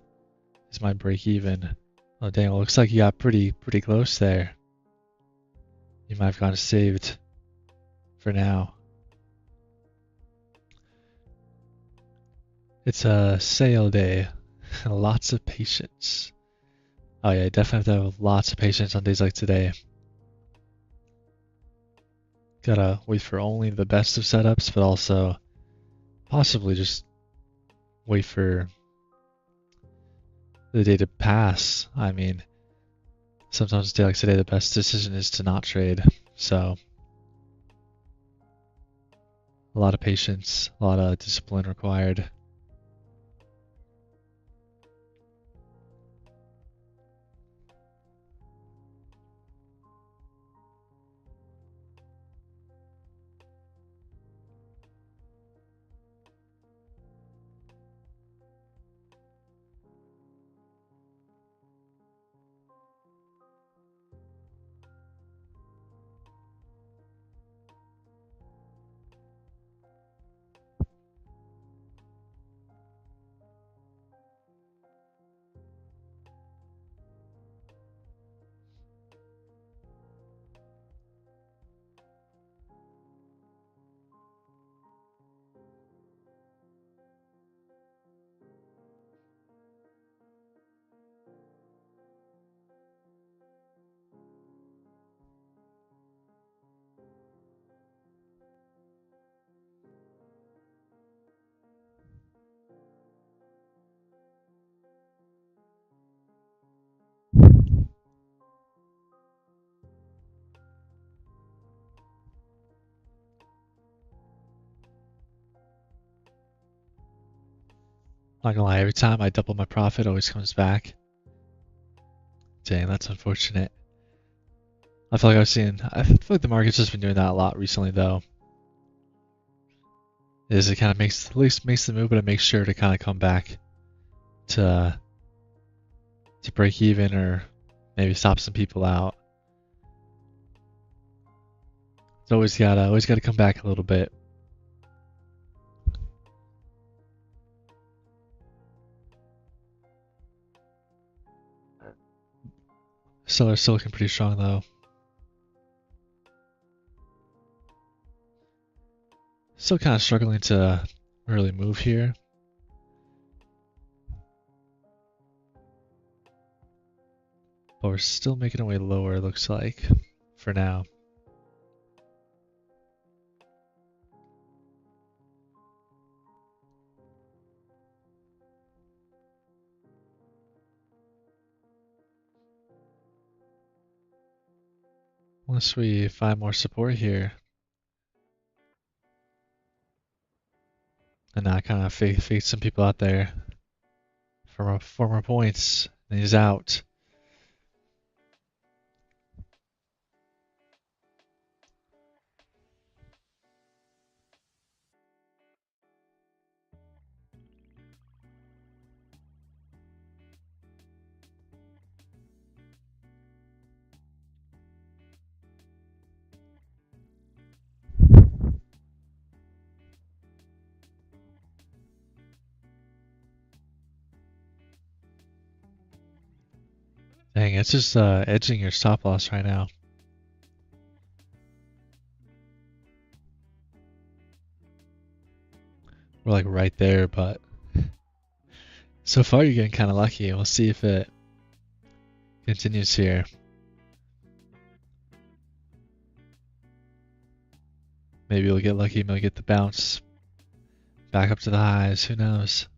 is my break even. Oh dang, well, looks like you got pretty close there. You might have gotten saved for now. It's a sale day. Lots of patience. Oh yeah, definitely have to have lots of patience on days like today. Gotta wait for only the best of setups, but also possibly just wait for the day to pass. I mean, sometimes a day like today, the best decision is to not trade. So, a lot of patience, a lot of discipline required. Not gonna lie, every time I double my profit, it always comes back. Dang, that's unfortunate. I feel like the market's just been doing that a lot recently, though. It kind of at least makes the move, but it makes sure to kind of come back to break even or maybe stop some people out. It's always gotta come back a little bit. Seller's still looking pretty strong though. Still kind of struggling to really move here. But we're still making our way lower, it looks like, for now. Unless we find more support here. And I kind of fade some people out there for more points. And he's out. Dang, it's just edging your stop loss right now. We're like right there, but so far you're getting kind of lucky. We'll see if it continues here. Maybe we'll get lucky, maybe we'll get the bounce back up to the highs. Who knows?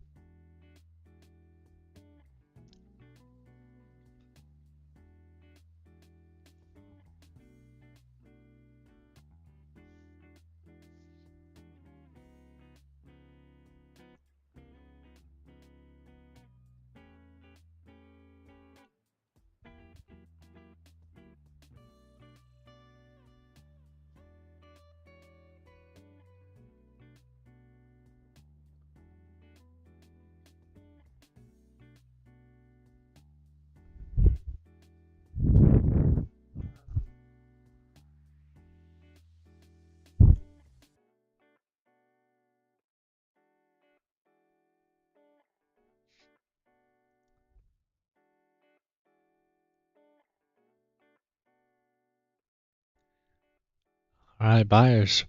All right, buyers.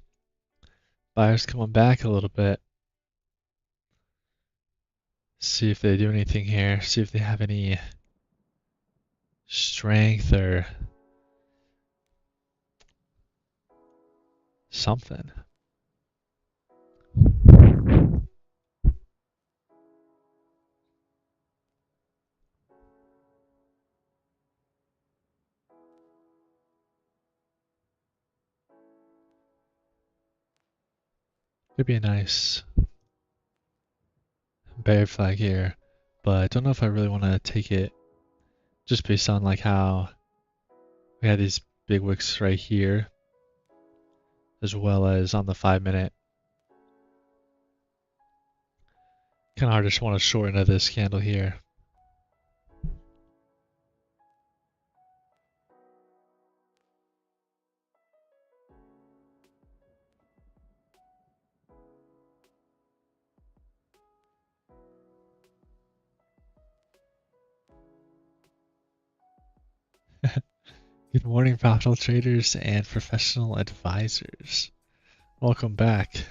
Buyers coming back a little bit. See if they do anything here. See if they have any strength or something. Could be a nice bear flag here, but I don't know if I really want to take it just based on like how we had these big wicks right here, as well as on the 5-minute. Kind of hard to just want to short into this candle here. Good morning, professional traders and professional advisors. Welcome back.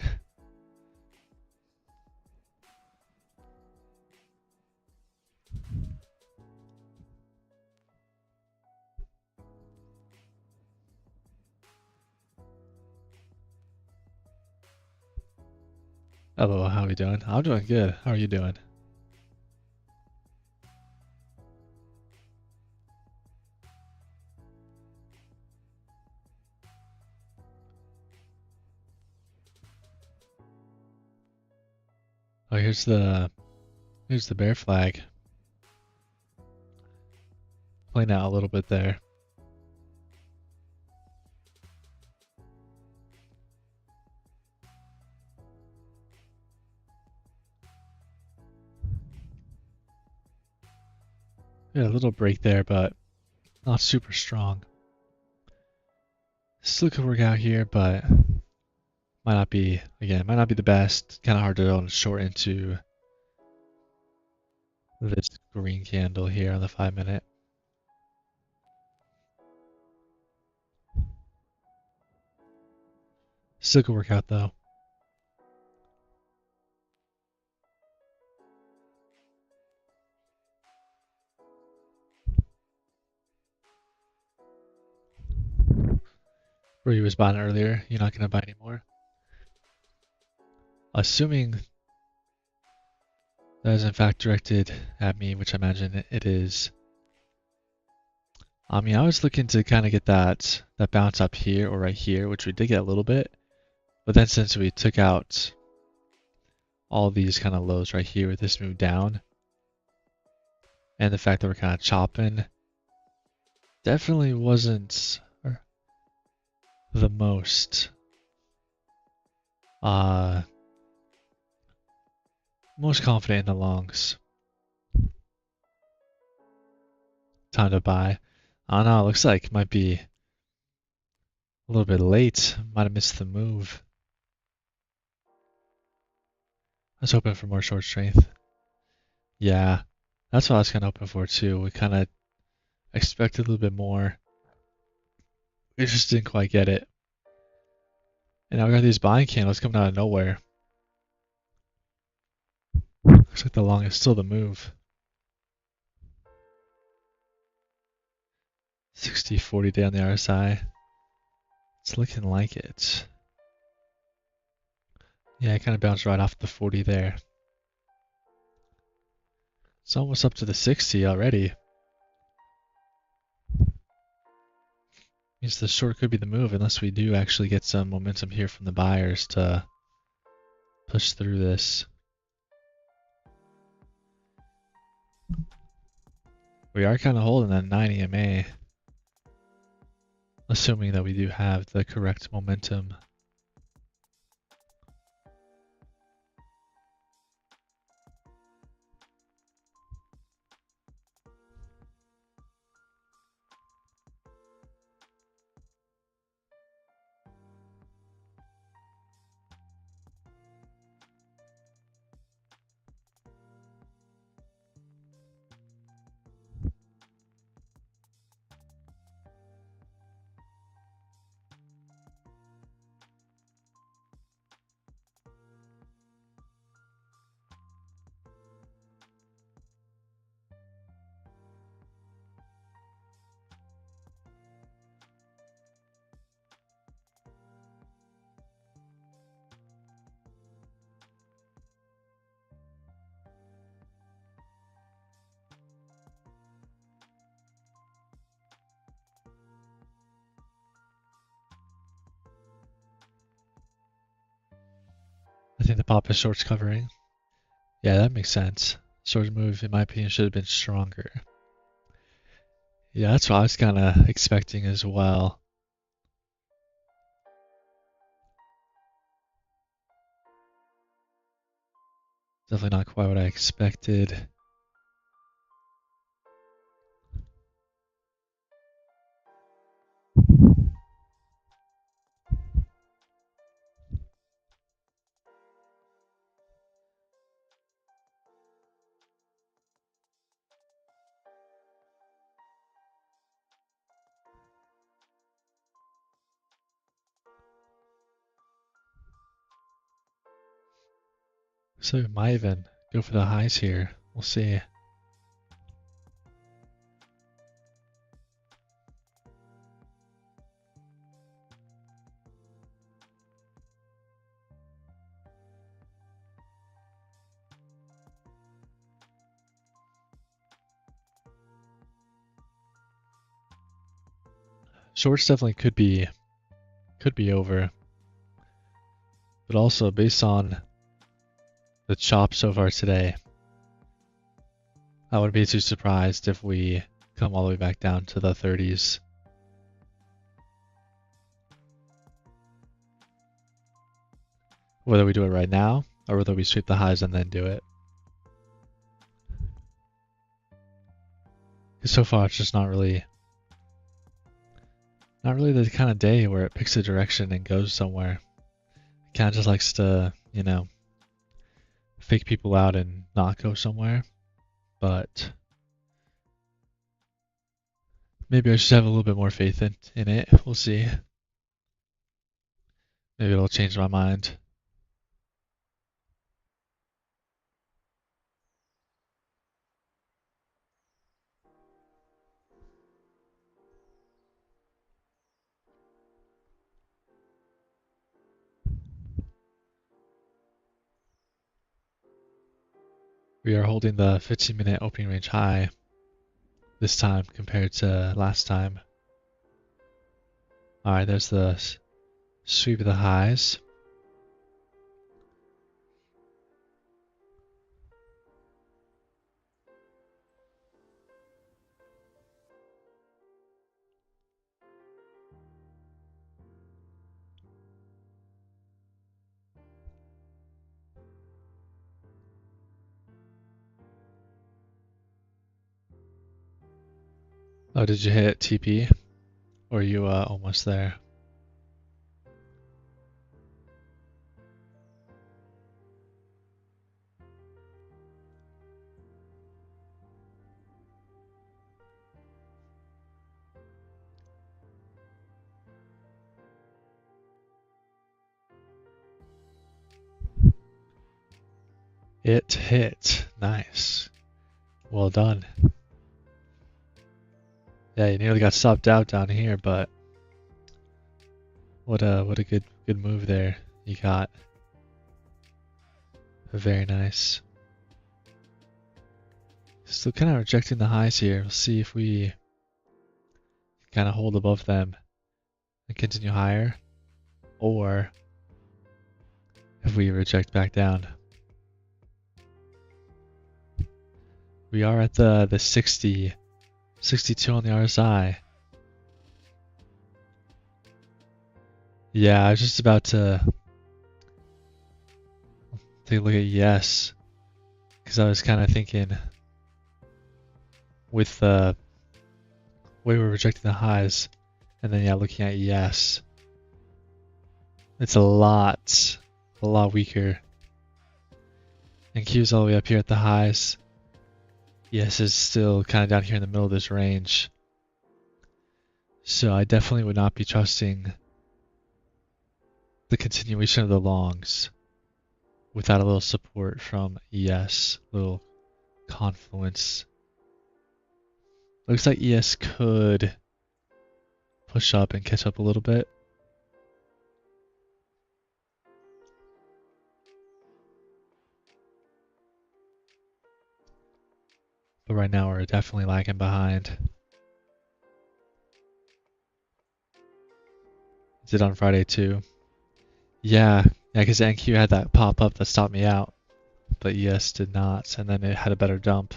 Hello, how are you doing? I'm doing good. How are you doing? Oh, here's the bear flag. Playing out a little bit there. Yeah, a little break there, but not super strong. Still could work out here, but might not be the best. Kind of hard to go and short into this green candle here on the 5-minute. Still could work out though. Where you was buying earlier, you're not gonna buy anymore. Assuming that is in fact directed at me, which I imagine it is. I mean, I was looking to kind of get that bounce up here or right here, which we did get a little bit. But then since we took out all these kind of lows right here with this move down, and the fact that we're kind of chopping, definitely wasn't the most confident in the longs. Time to buy. I don't know, it looks like it might be a little bit late. Might have missed the move. I was hoping for more short strength. Yeah, that's what I was kind of hoping for too. We kind of I expected a little bit more. We just didn't quite get it. And now we got these buying candles coming out of nowhere. Looks like the long is still the move. 60-40 day on the RSI. It's looking like it. Yeah, it kind of bounced right off the 40 there. It's almost up to the 60 already. Means the short could be the move unless we do actually get some momentum here from the buyers to push through this. We are kind of holding that 9 EMA, assuming that we do have the correct momentum. I think the pop is shorts covering. Yeah, that makes sense. Short move, in my opinion, should have been stronger. Yeah, that's what I was kind of expecting as well. Definitely not quite what I expected. So we might even go for the highs here. We'll see. Shorts definitely could be over. But also based on the chop so far today, I wouldn't be too surprised if we come all the way back down to the 30s. Whether we do it right now or whether we sweep the highs and then do it. Because so far it's just not really the kind of day where it picks a direction and goes somewhere. It kind of just likes to, fake people out and not go somewhere. But maybe I should have a little bit more faith in it. We'll see. Maybe it'll change my mind. We are holding the 15-minute opening range high this time compared to last time. Alright, there's the sweep of the highs. Oh, did you hit TP? Or are you almost there? It hit. Nice. Well done. Yeah, you nearly got stopped out down here, but what a good move there you got. Very nice. Still kind of rejecting the highs here. We'll see if we kind of hold above them and continue higher, or if we reject back down. We are at the 60, 62 on the RSI. Yeah, I was just about to take a look at yes, because I was kind of thinking with the way we're rejecting the highs, and then yeah, looking at yes, it's a lot weaker. And Q's all the way up here at the highs. Yes is still kind of down here in the middle of this range. So I definitely would not be trusting the continuation of the longs without a little support from ES, little confluence. Looks like ES could push up and catch up a little bit. But right now we're definitely lagging behind. Did on Friday too. Yeah, because NQ had that pop up that stopped me out, but ES did not, and then it had a better dump.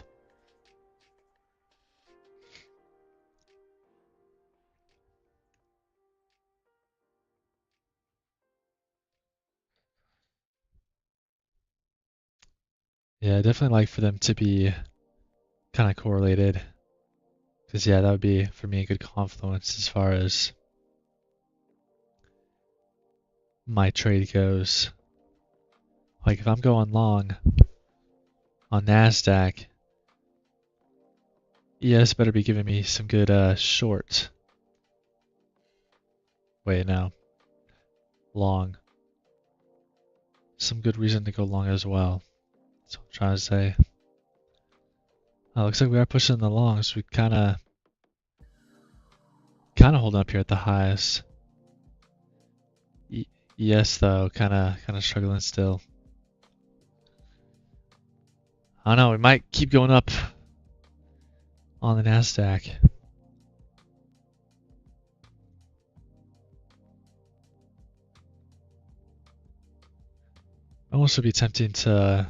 Yeah, I definitely like for them to be kind of correlated, because yeah, that would be for me a good confluence as far as my trade goes. Like if I'm going long on NASDAQ, ES better be giving me some good short. Wait, no. Long. Some good reason to go long as well. That's what I'm trying to say. Looks like we are pushing the longs. We kind of holding up here at the highs. ES though, kind of struggling still. I don't know. We might keep going up on the NASDAQ. Almost would be tempting to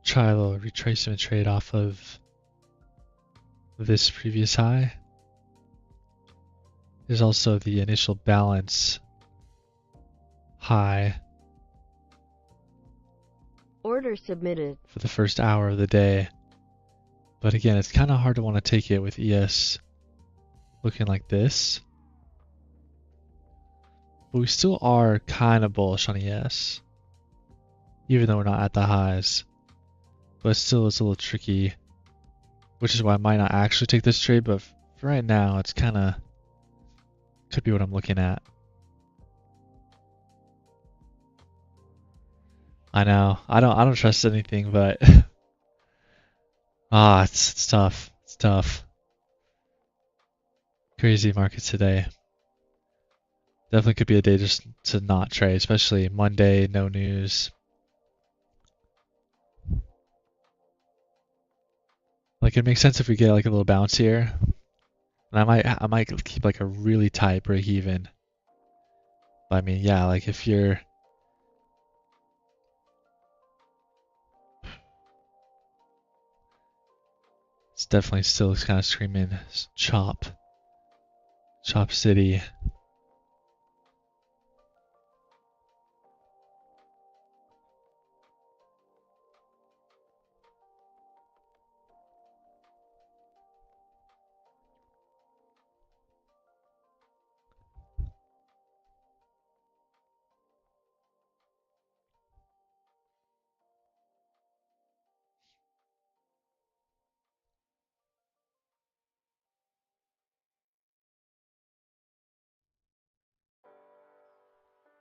try a little retracement trade off of this previous high. There's also the initial balance high
Order submitted.
for the first hour of the day. But again, it's kind of hard to want to take it with ES looking like this. But we still are kind of bullish on ES, even though we're not at the highs. But still, it's a little tricky, which is why I might not actually take this trade. But for right now, it's kind of could be what I'm looking at. I know. I don't trust anything, but it's tough. It's tough. Crazy market today. Definitely could be a day just to not trade, especially Monday, no news. Like it makes sense if we get like a little bounce here. And I might keep like a really tight break even. But I mean, yeah, like if you're it's definitely still kind of screaming chop city.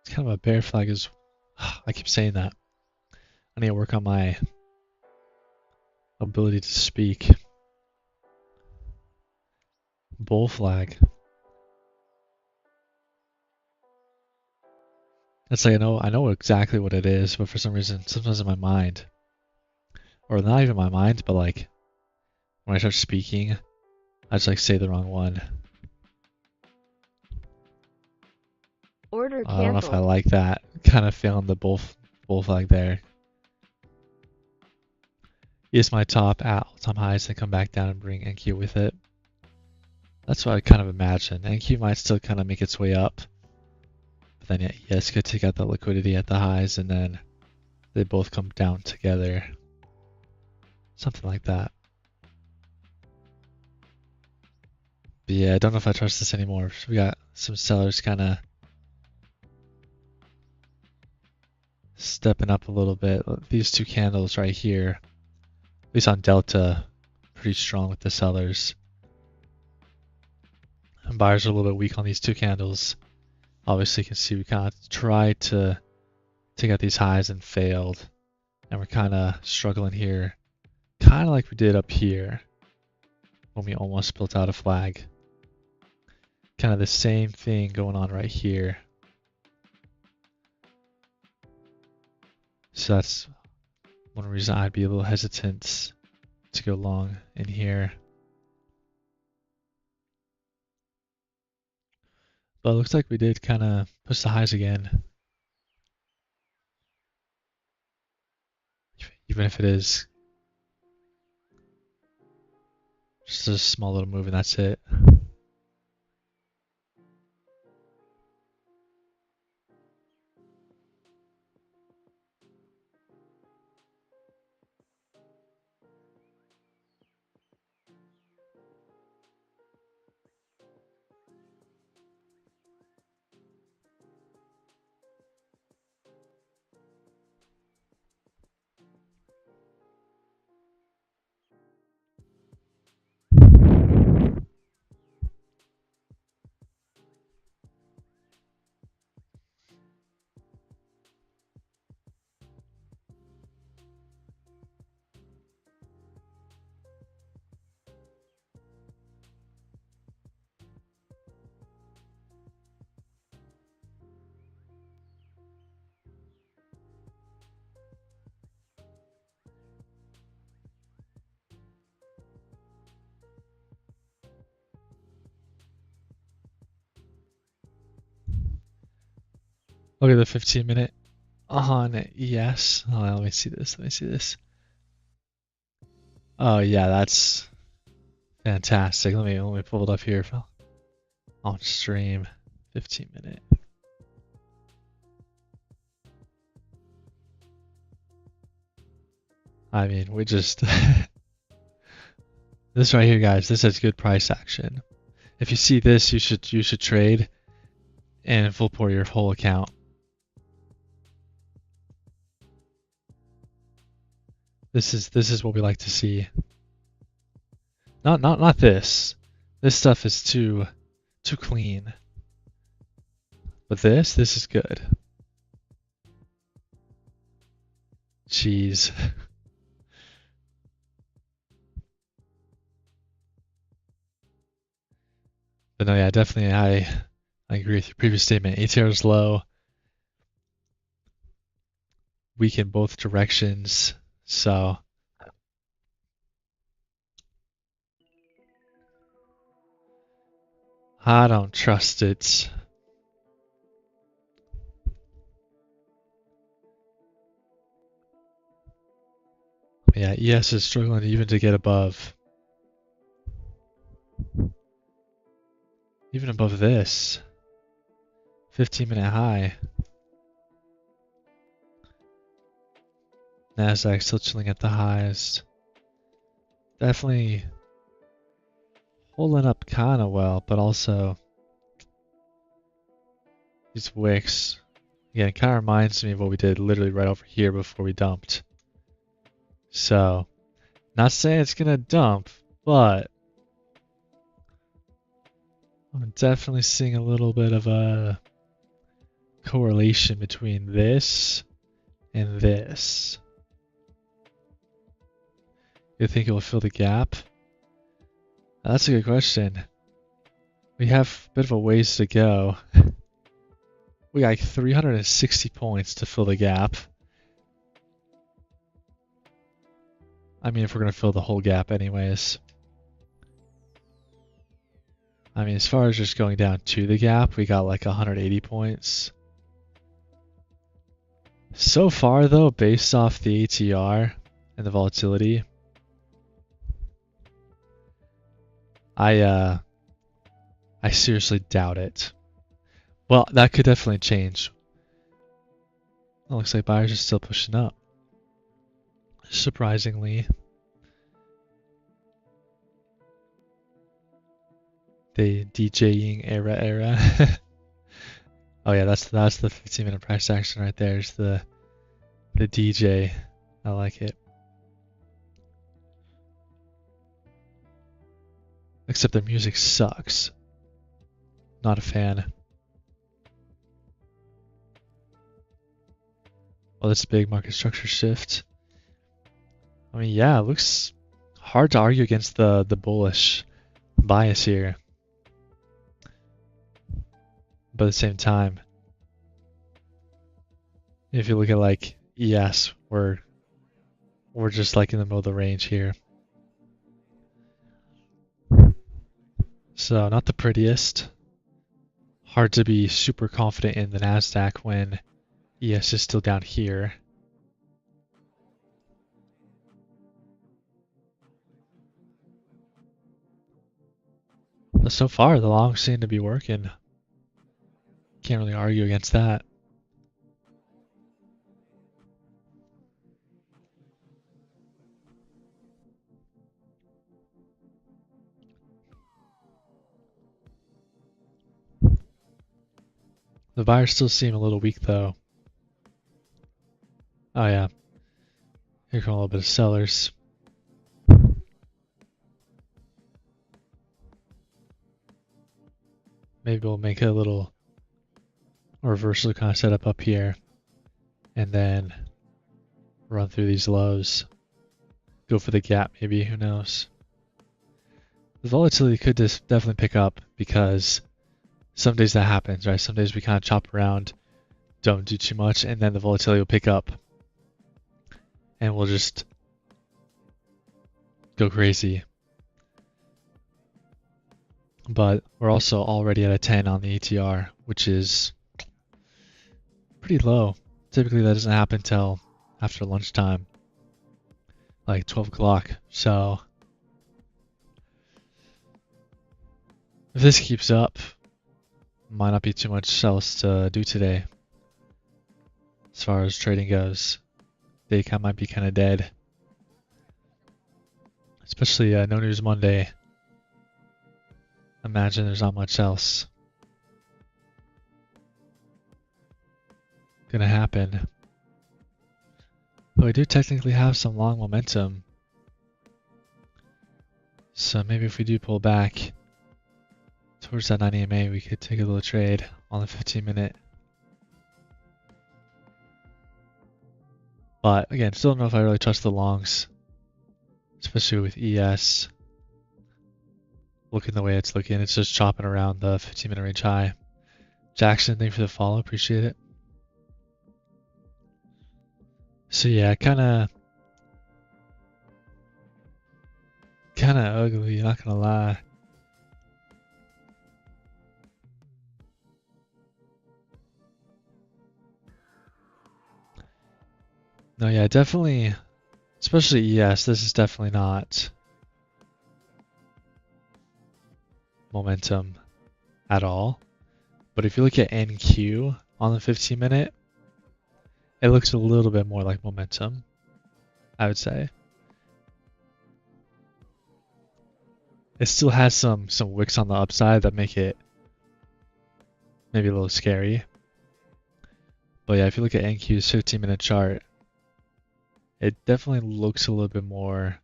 It's kind of a bear flag is I keep saying that. I need to work on my ability to speak. Bull flag. It's like I know exactly what it is, but for some reason, sometimes in my mind, or not even my mind, but like when I start speaking, I just like say the wrong one.
Order
I don't know if I
canceled.
like that. Kind of failing the bull flag there. Is my top at all-time highs and come back down and bring NQ with it. That's what I kind of imagine. NQ might still kind of make its way up. But then yeah, ES could take out the liquidity at the highs and then they both come down together. Something like that. But yeah, I don't know if I trust this anymore. We got some sellers kind of stepping up a little bit. These two candles right here, at least on Delta, pretty strong with the sellers. And buyers are a little bit weak on these two candles. Obviously, you can see we kind of tried to take out these highs and failed. And we're kind of struggling here, kind of like we did up here when we almost built out a flag. Kind of the same thing going on right here. So that's one reason I'd be a little hesitant to go long in here. But it looks like we did kind of push the highs again. Even if it is just a small little move and that's it. Look at the 15-minute on ES. Oh, let me see this. Let me see this. Oh yeah, that's fantastic. Let me pull it up here on stream. 15-minute. I mean, we just this right here, guys. This has good price action. If you see this, you should trade and full pour your whole account. This is what we like to see. Not this. This stuff is too clean. But this is good. Jeez. But no, yeah, definitely I agree with your previous statement. ATR is low. Weak in both directions. So I don't trust it. Yeah, ES is struggling even to get above. Even above this. 15-minute high. Nasdaq still chilling at the highs. Definitely holding up kind of well, but also these wicks. Again, it kind of reminds me of what we did literally right over here before we dumped. So, not saying it's gonna dump, but I'm definitely seeing a little bit of a correlation between this and this. You think it will fill the gap? That's a good question. We have a bit of a ways to go. We got like 360 points to fill the gap. I mean, if we're going to fill the whole gap anyways. I mean, as far as just going down to the gap, we got like 180 points. So far, though, based off the ATR and the volatility, I seriously doubt it. Well, that could definitely change. It looks like buyers are still pushing up. Surprisingly. The DJing era. Oh yeah, that's the 15-minute price action right there. It's the DJ. I like it. Except the music sucks. Not a fan. Oh, that's a big market structure shift. I mean, yeah, it looks hard to argue against the bullish bias here. But at the same time, if you look at like ES, we're just like in the middle of the range here. So not the prettiest. Hard to be super confident in the Nasdaq when ES is still down here. But so far, the longs seem to be working. Can't really argue against that. The buyers still seem a little weak though. Oh yeah. Here come a little bit of sellers. Maybe we'll make a little reversal kind of setup up here. And then run through these lows. Go for the gap maybe, who knows. The volatility could just definitely pick up because some days that happens, right? Some days we kind of chop around, don't do too much, and then the volatility will pick up. And we'll just go crazy. But we're also already at a 10 on the ATR, which is pretty low. Typically that doesn't happen till after lunchtime, like 12 o'clock. So if this keeps up, might not be too much else to do today as far as trading goes. Day might be kind of dead, especially no news Monday. Imagine there's not much else gonna happen. But we do technically have some long momentum. So maybe if we do pull back towards that 9 EMA, we could take a little trade on the 15-minute. But again, still don't know if I really trust the longs, especially with ES looking the way it's looking. It's just chopping around the 15-minute range high. Jackson, thank you for the follow. Appreciate it. So yeah, kind of ugly, not gonna lie. No, yeah, definitely, especially ES, this is definitely not momentum at all. But if you look at NQ on the 15-minute, it looks a little bit more like momentum, I would say. It still has some wicks on the upside that make it maybe a little scary. But yeah, if you look at NQ's 15-minute chart, it definitely looks a little bit more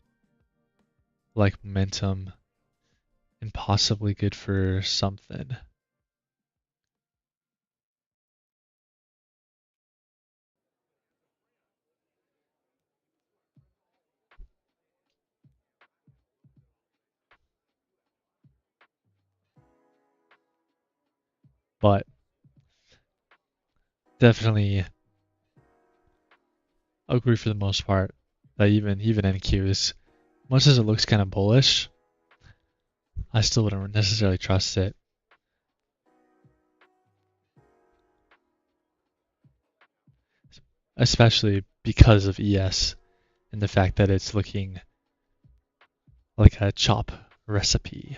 like momentum and possibly good for something. definitely agree for the most part that even NQ is, much as it looks kind of bullish, I still wouldn't necessarily trust it. Especially because of ES and the fact that it's looking like a chop recipe.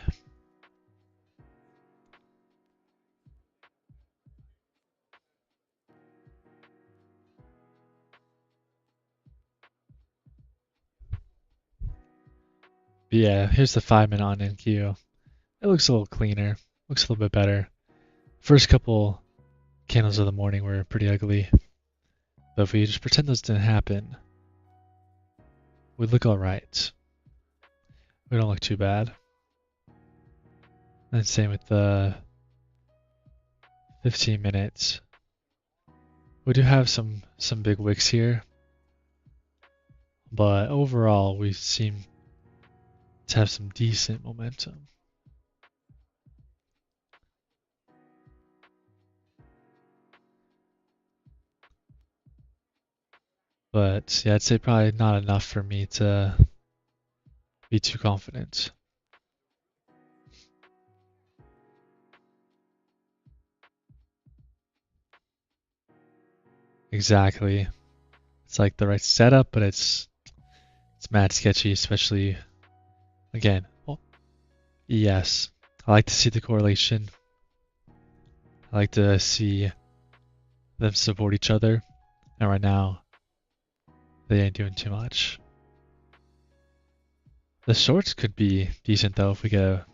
But yeah, here's the 5-minute on NQ. It looks a little cleaner, looks a little bit better. First couple candles of the morning were pretty ugly, but if we just pretend those didn't happen, we look alright. We don't look too bad. And same with the 15 minutes. We do have some big wicks here, but overall we seem to have some decent momentum. But yeah, I'd say probably not enough for me to be too confident. Exactly. It's like the right setup, but it's mad sketchy, especially again. Well, yes, I like to see the correlation. I like to see them support each other, and right now they ain't doing too much. The shorts could be decent though if we get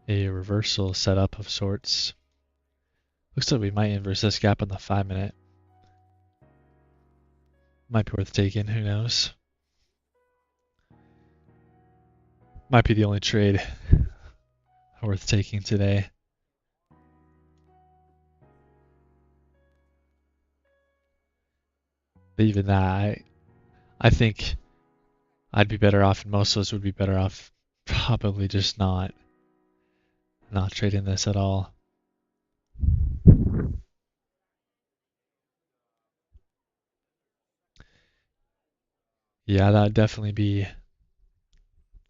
a reversal setup of sorts. Looks like we might inverse this gap on the 5-minute. Might be worth taking, who knows? Might be the only trade worth taking today. But even that, I think I'd be better off, and most of us would be better off probably just not trading this at all. Yeah, that would definitely be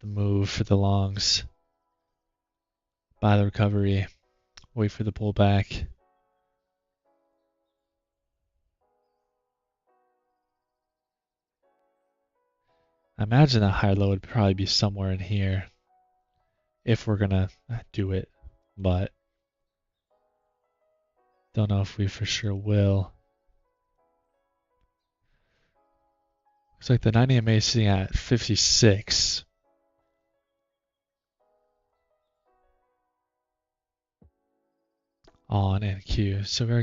the move for the longs. Buy the recovery, wait for the pullback. I imagine that high low would probably be somewhere in here if we're gonna do it, but don't know if we for sure will. Looks like the 90 MA is sitting at 56. On NQ, so we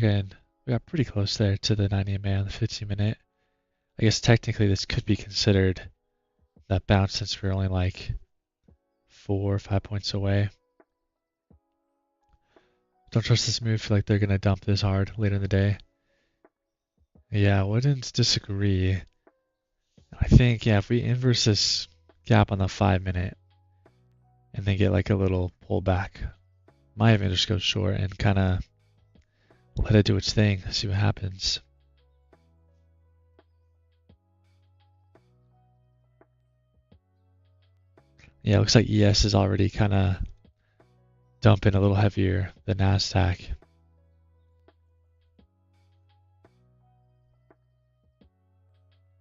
got pretty close there to the 90 MA on the 15-minute. I guess technically this could be considered that bounce since we're only like 4 or 5 points away. Don't trust this move. Feel like they're gonna dump this hard later in the day. Yeah, wouldn't disagree. I think if we inverse this gap on the 5-minute and then get like a little pullback, might even just go short and kind of let it do its thing, see what happens. Yeah, it looks like ES is already kind of dumping a little heavier than NASDAQ.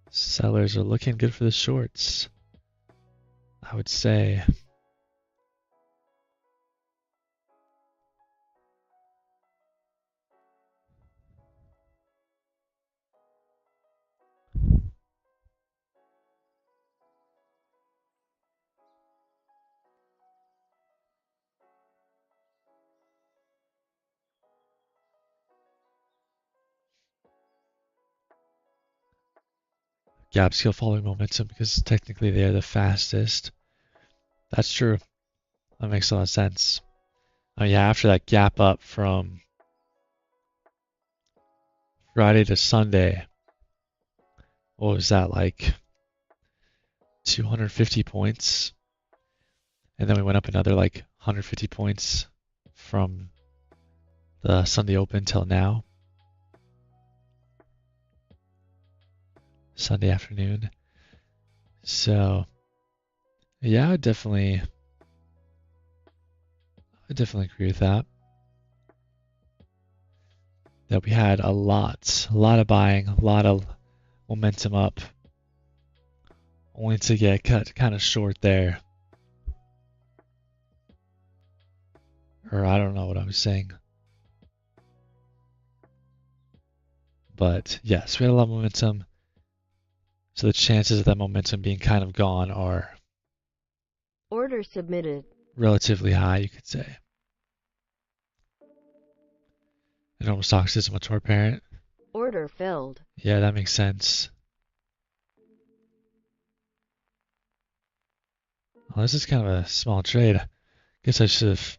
Sellers are looking good for the shorts, I would say. Gap skill following momentum because technically they are the fastest. That's true. That makes a lot of sense. Oh yeah, after that gap up from Friday to Sunday, what was that, like 250 points? And then we went up another like 150 points from the Sunday Open till now. Sunday afternoon. So yeah, I definitely agree with that. That we had a lot of buying, a lot of momentum up, only to get cut kind of short there. Or I don't know what I was saying. But yes, we had a lot of momentum. So the chances of that momentum being kind of gone are
Order submitted.
relatively high, you could say. And normal stocks is much more apparent.
Order filled.
Yeah, that makes sense. Well, this is kind of a small trade. I guess I should have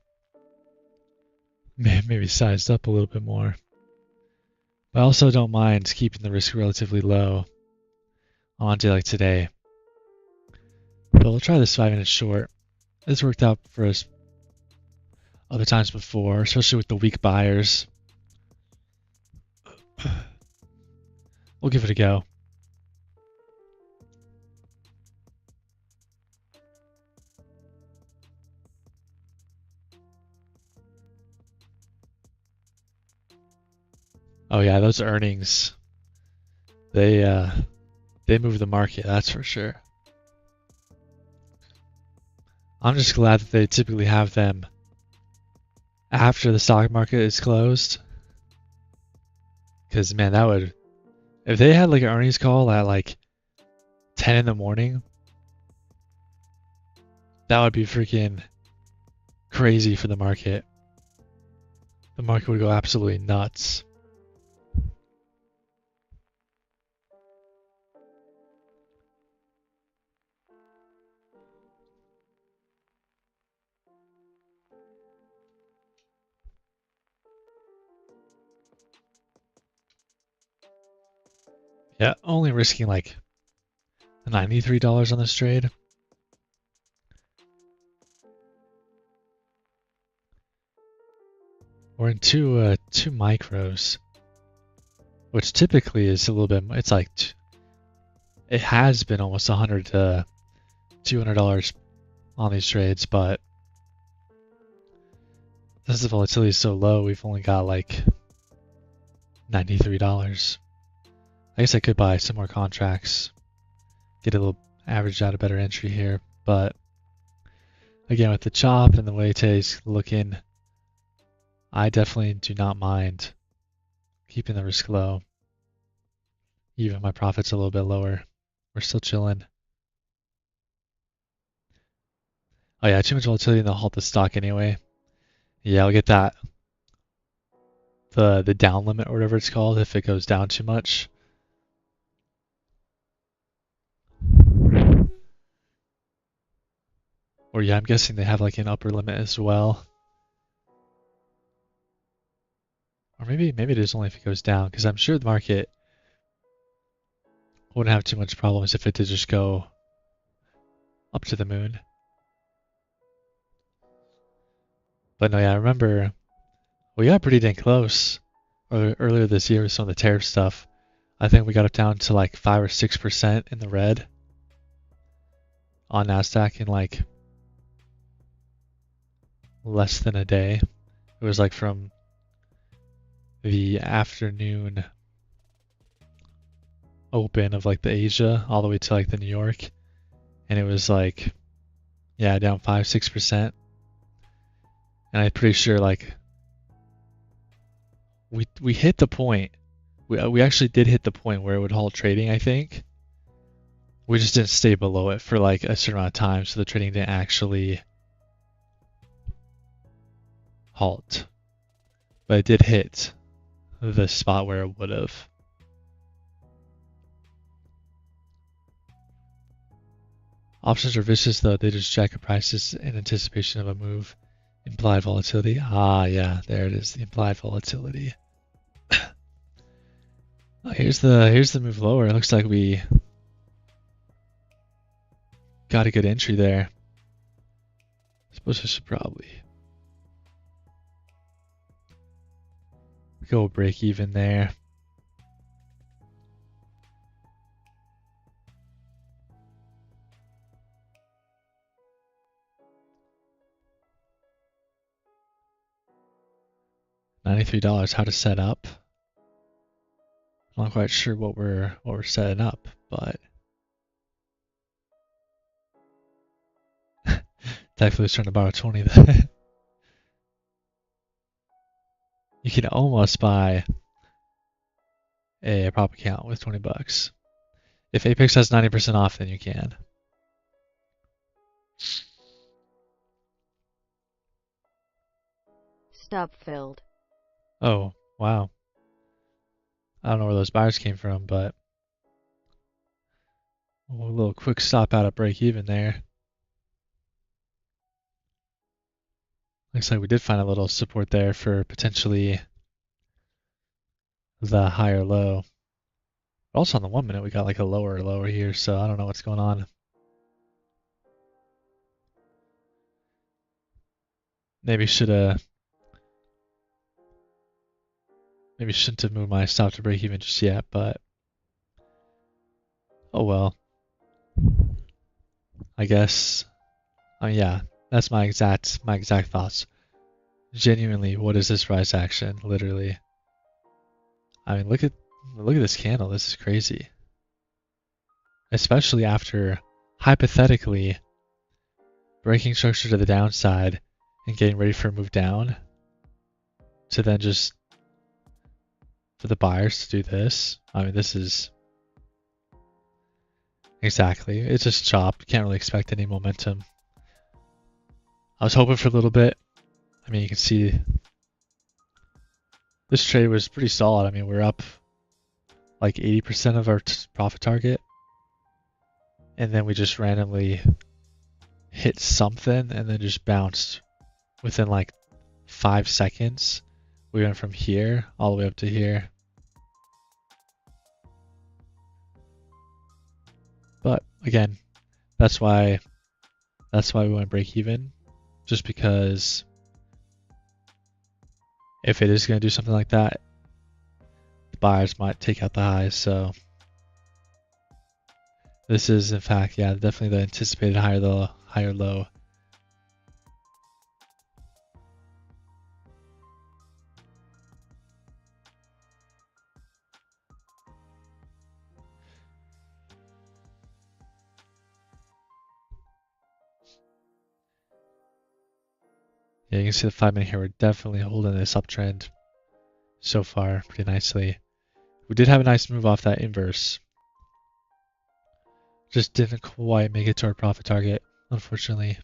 maybe sized up a little bit more. But I also don't mind keeping the risk relatively low on a day like today. But we'll try this 5-minute short. This worked out for us other times before, especially with the weak buyers. We'll give it a go. Oh yeah, those earnings, they move the market, that's for sure. I'm just glad that they typically have them after the stock market is closed. Because man, that would, if they had like an earnings call at like 10 in the morning, that would be freaking crazy for the market. The market would go absolutely nuts. Yeah, only risking like $93 on this trade. We're in two micros, which typically is a little bit. It's like it has been almost $100 to $200 on these trades, but since the volatility is so low, we've only got like $93. I guess I could buy some more contracts, get a little average out a better entry here, but again, with the chop and the way today's looking, I definitely do not mind keeping the risk low. Even my profit's a little bit lower. We're still chilling. Oh yeah, too much volatility and they'll halt the stock anyway. Yeah, I'll get that. The down limit or whatever it's called if it goes down too much. Or yeah, I'm guessing they have like an upper limit as well. Or maybe it is only if it goes down, because I'm sure the market wouldn't have too much problems if it did just go up to the moon. But no, yeah, I remember we got pretty dang close earlier this year with some of the tariff stuff. I think we got it down to like 5 or 6% in the red on NASDAQ in like less than a day. It was like from the afternoon open of like the Asia all the way to like the New York, and it was like, yeah, down 5-6%. And I'm pretty sure like we hit the point. We actually did hit the point where it would halt trading, I think. We just didn't stay below it for like a certain amount of time, so the trading didn't actually halt. But it did hit the spot where it would have. Options are vicious though, they just jack up prices in anticipation of a move. Implied volatility. Ah, yeah, there it is, the implied volatility. Here's the move lower. It looks like we got a good entry there. I suppose I should probably go break even there. $93. How to set up? I'm not quite sure what we're setting up, but definitely was trying to borrow 20 then. You can almost buy a prop account with 20 bucks. If Apex has 90% off, then you can.
Stop filled.
Oh, wow. I don't know where those buyers came from, but a little quick stop out at break even there. Looks like we did find a little support there for potentially the higher low. But also on the 1 minute, we got like a lower here, so I don't know what's going on. Maybe shouldn't have moved my stop to break even just yet, but oh well. I guess. Yeah, that's my exact thoughts. Genuinely, what is this price action? Literally. I mean, look at this candle. This is crazy. Especially after hypothetically breaking structure to the downside and getting ready for a move down, to then just for the buyers to do this. I mean, this is exactly. It's just chopped. Can't really expect any momentum. I was hoping for a little bit. I mean, you can see this trade was pretty solid. I mean, we're up like 80% of our profit target. And then we just randomly hit something and then just bounced within like 5 seconds. We went from here all the way up to here. But again, that's why we went break even. Just because if it is going to do something like that, the buyers might take out the highs. So this is in fact, yeah, definitely the anticipated higher low. Yeah, you can see the 5 minute here. We're definitely holding this uptrend so far pretty nicely. We did have a nice move off that inverse. Just didn't quite make it to our profit target, unfortunately.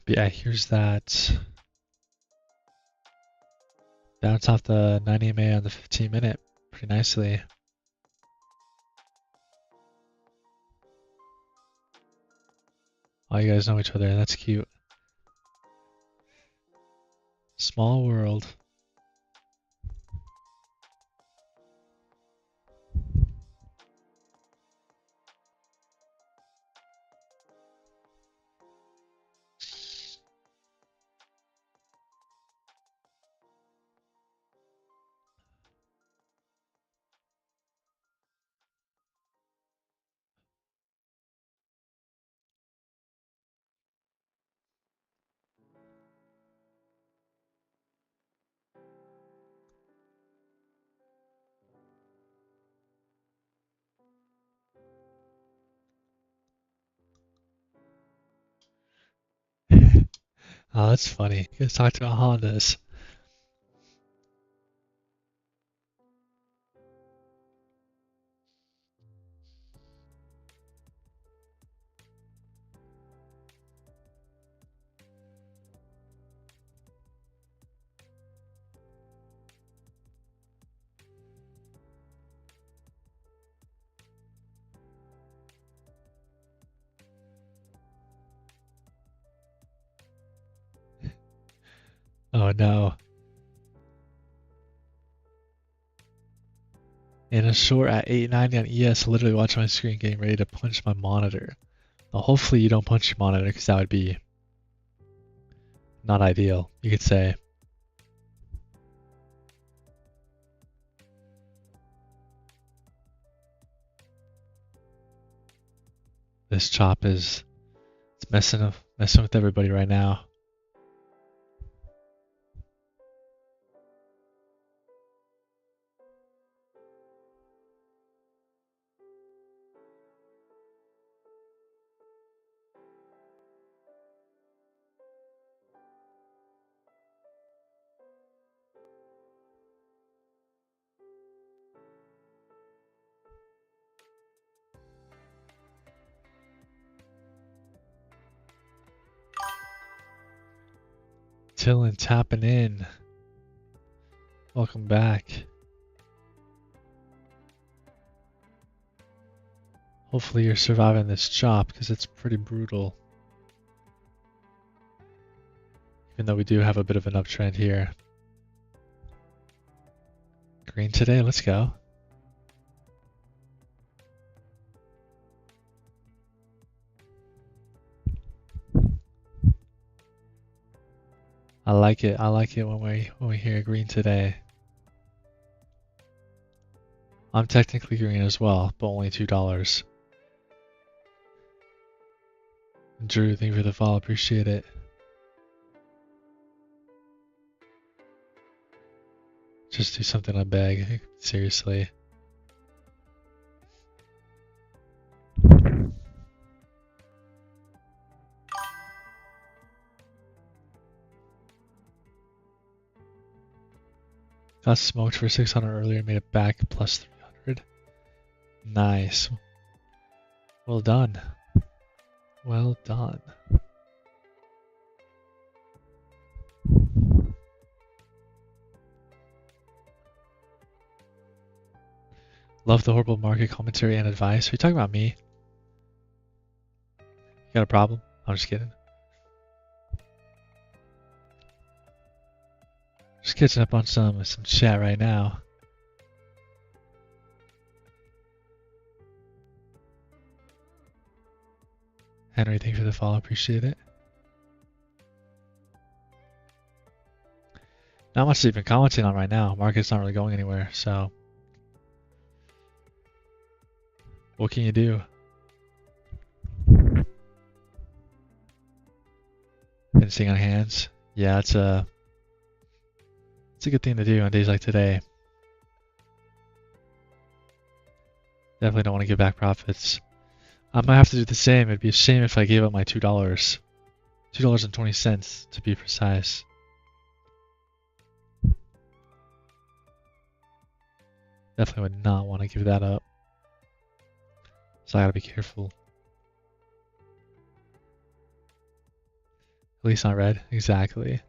But yeah, here's that. Bounce off the 90 MA on the 15 minute pretty nicely. All you guys know each other. That's cute. Small world. Oh, that's funny. You guys talked about Hondas. Oh no. And a short at 890 on ES, literally watching my screen getting ready to punch my monitor. Now, hopefully you don't punch your monitor because that would be not ideal, you could say. This chop is it's messing with everybody right now. Tillin tapping in. Welcome back. Hopefully you're surviving this chop because it's pretty brutal. Even though we do have a bit of an uptrend here. Green today, let's go. I like it. I like it when we hear green today. I'm technically green as well, but only $2. Drew, thank you for the follow. Appreciate it. Just do something I beg. Seriously. Got smoked for 600 earlier, made it back plus 300. Nice. Well done. Well done. Love the horrible market commentary and advice. Are you talking about me? You got a problem? I'm just kidding. Just catching up on some chat right now. Henry, thank you for the follow. Appreciate it. Not much to even commenting on right now. Market's not really going anywhere, so what can you do? Been sitting on hands. Yeah, it's a good thing to do on days like today. Definitely don't want to give back profits. I might have to do the same. It'd be a shame if I gave up my $2. $2.20 to be precise. Definitely would not want to give that up. So I gotta be careful. At least not red. Exactly.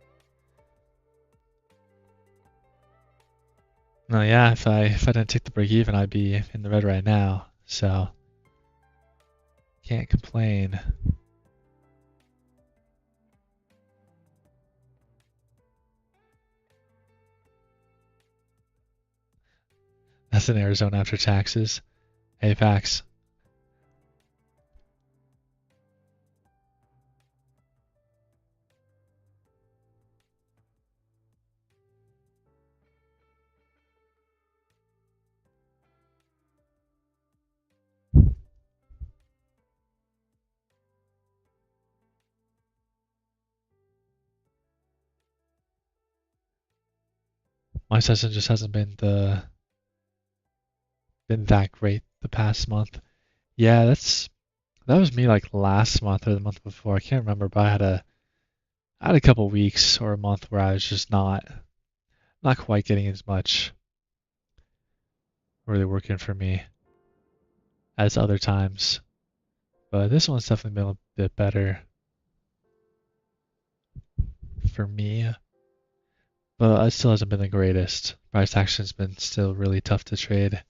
No, yeah, if I didn't take the break even, I'd be in the red right now. So can't complain. That's in Arizona after taxes. Apex. My session just hasn't been that great the past month. Yeah, that was me like last month or the month before. I can't remember, but I had a couple weeks or a month where I was just not quite getting as much really working for me as other times. But this one's definitely been a bit better for me. But it still hasn't been the greatest. Price action's been still really tough to trade.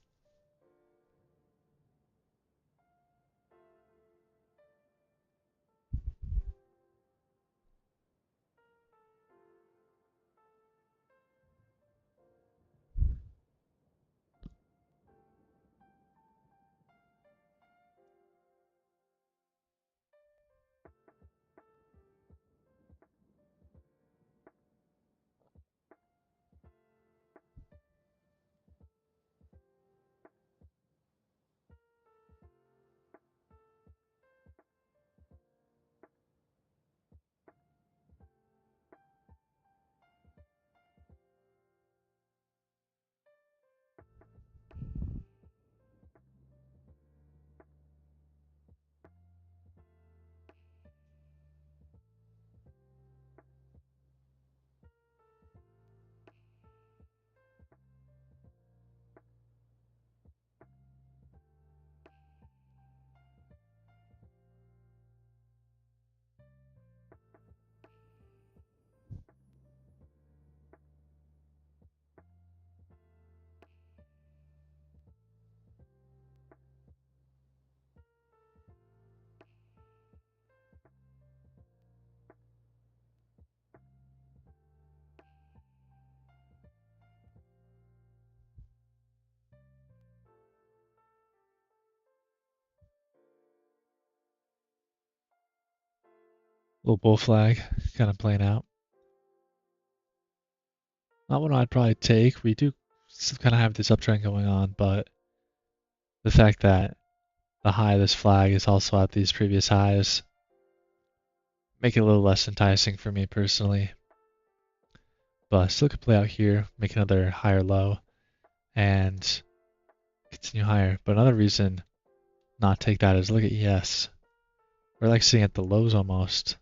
Little bull flag kind of playing out. Not one I'd probably take. We do kind of have this uptrend going on, but the fact that the high of this flag is also at these previous highs make it a little less enticing for me personally. But still could play out here, make another higher low, and continue higher. But another reason not take that is look at ES. We're like sitting at the lows almost.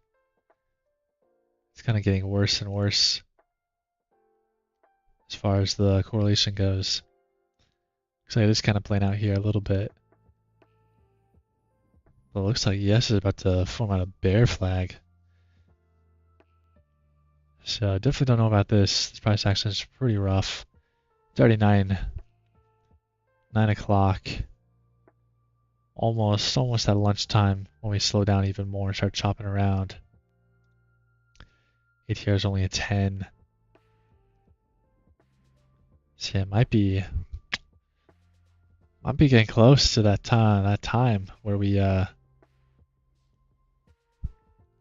It's kind of getting worse and worse as far as the correlation goes. So it is kind of playing out here a little bit. But it looks like ES is about to form out a bear flag. So I definitely don't know about this. This price action is pretty rough. It's already 9 o'clock. Almost at lunchtime when we slow down even more and start chopping around. ATR is only a 10. So yeah, it might be getting close to that time where we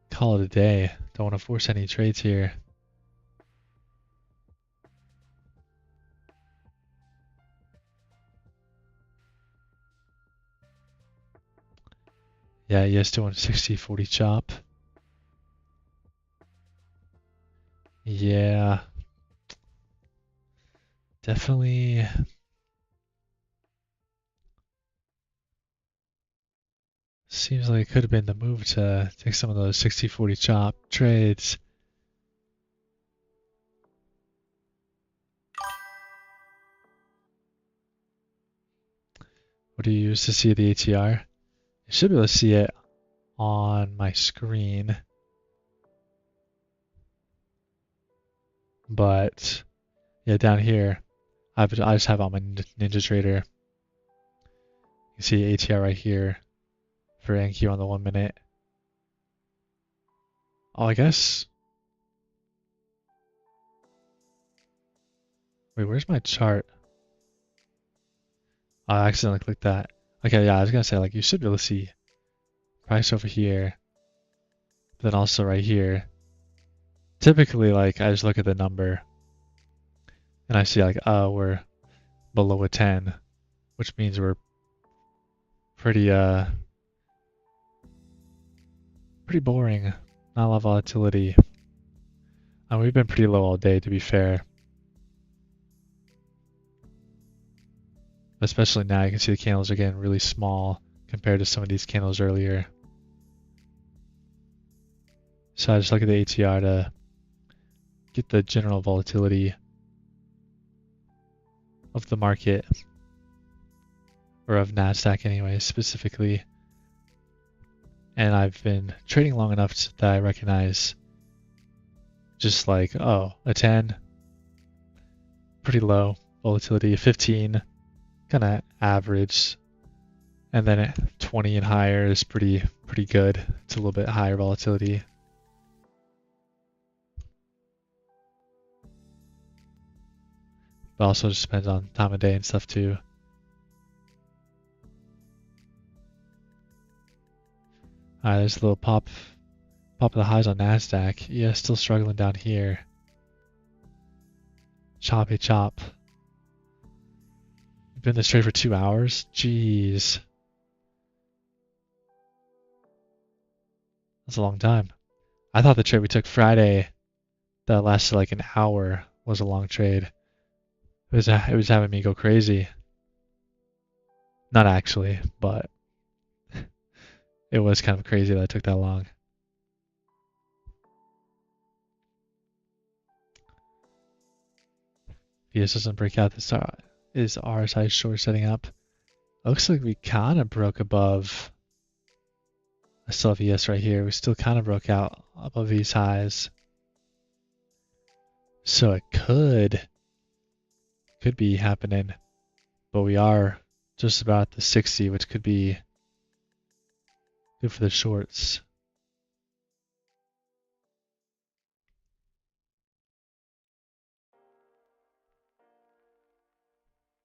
call it a day. Don't want to force any trades here. Yeah, yes, doing 60-40 chop. Yeah. Definitely. Seems like it could have been the move to take some of those 60-40 chop trades. What do you use to see the ATR? You should be able to see it on my screen. But yeah, down here, I just have on my NinjaTrader. You see ATR right here for NQ on the 1 minute. Oh, I guess. Wait, where's my chart? Oh, I accidentally clicked that. Okay, yeah, I was gonna say, like, you should be able to see price over here, but then also right here. Typically, like, I just look at the number and I see, like, oh, we're below a 10, which means we're pretty boring. Not a lot of volatility. We've been pretty low all day, to be fair. Especially now, you can see the candles are getting really small compared to some of these candles earlier. So I just look at the ATR to get the general volatility of the market, or of NASDAQ anyway, specifically. And I've been trading long enough that I recognize just like, oh, a 10, pretty low volatility, a 15, kind of average, and then at 20 and higher is pretty good. It's a little bit higher volatility. But also just depends on time of day and stuff too. Alright, there's a little pop of the highs on NASDAQ. Yeah, still struggling down here. Choppy chop. Been this trade for 2 hours? Jeez. That's a long time. I thought the trade we took Friday that lasted like an hour was a long trade. It was having me go crazy. Not actually, but it was kind of crazy that it took that long. If this doesn't break out, this is RSI short setting up. Looks like we kind of broke above. I still have ES right here. We still kind of broke out above these highs. So it could be happening, but we are just about the 60, which could be good for the shorts.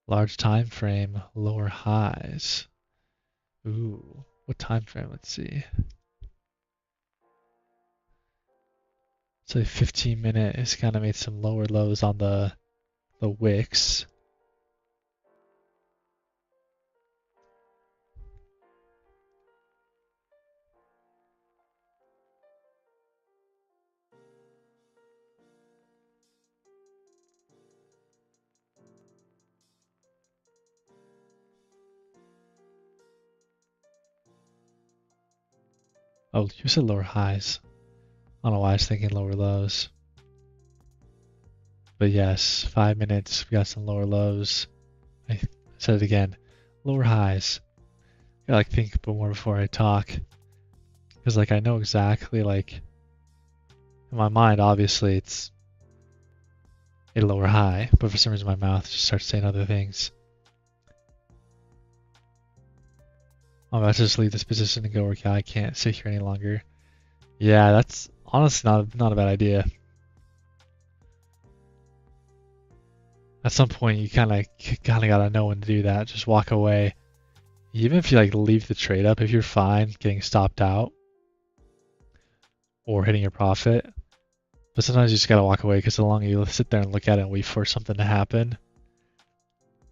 Large time frame, lower highs. Ooh, what time frame? Let's see. So 15-minute has kind of made some lower lows on the wicks. Oh, you said lower highs. I don't know why I was thinking lower lows. But yes, 5 minutes, we got some lower lows. I said it again, lower highs. I like think more before I talk. Because like I know exactly like in my mind obviously it's a lower high, but for some reason my mouth just starts saying other things. I'm about to just leave this position and go work out. I can't sit here any longer. Yeah, that's honestly not a bad idea. At some point you kinda gotta know when to do that. Just walk away. Even if you like leave the trade up, if you're fine getting stopped out or hitting your profit, but sometimes you just gotta walk away because the longer you sit there and look at it and wait for something to happen,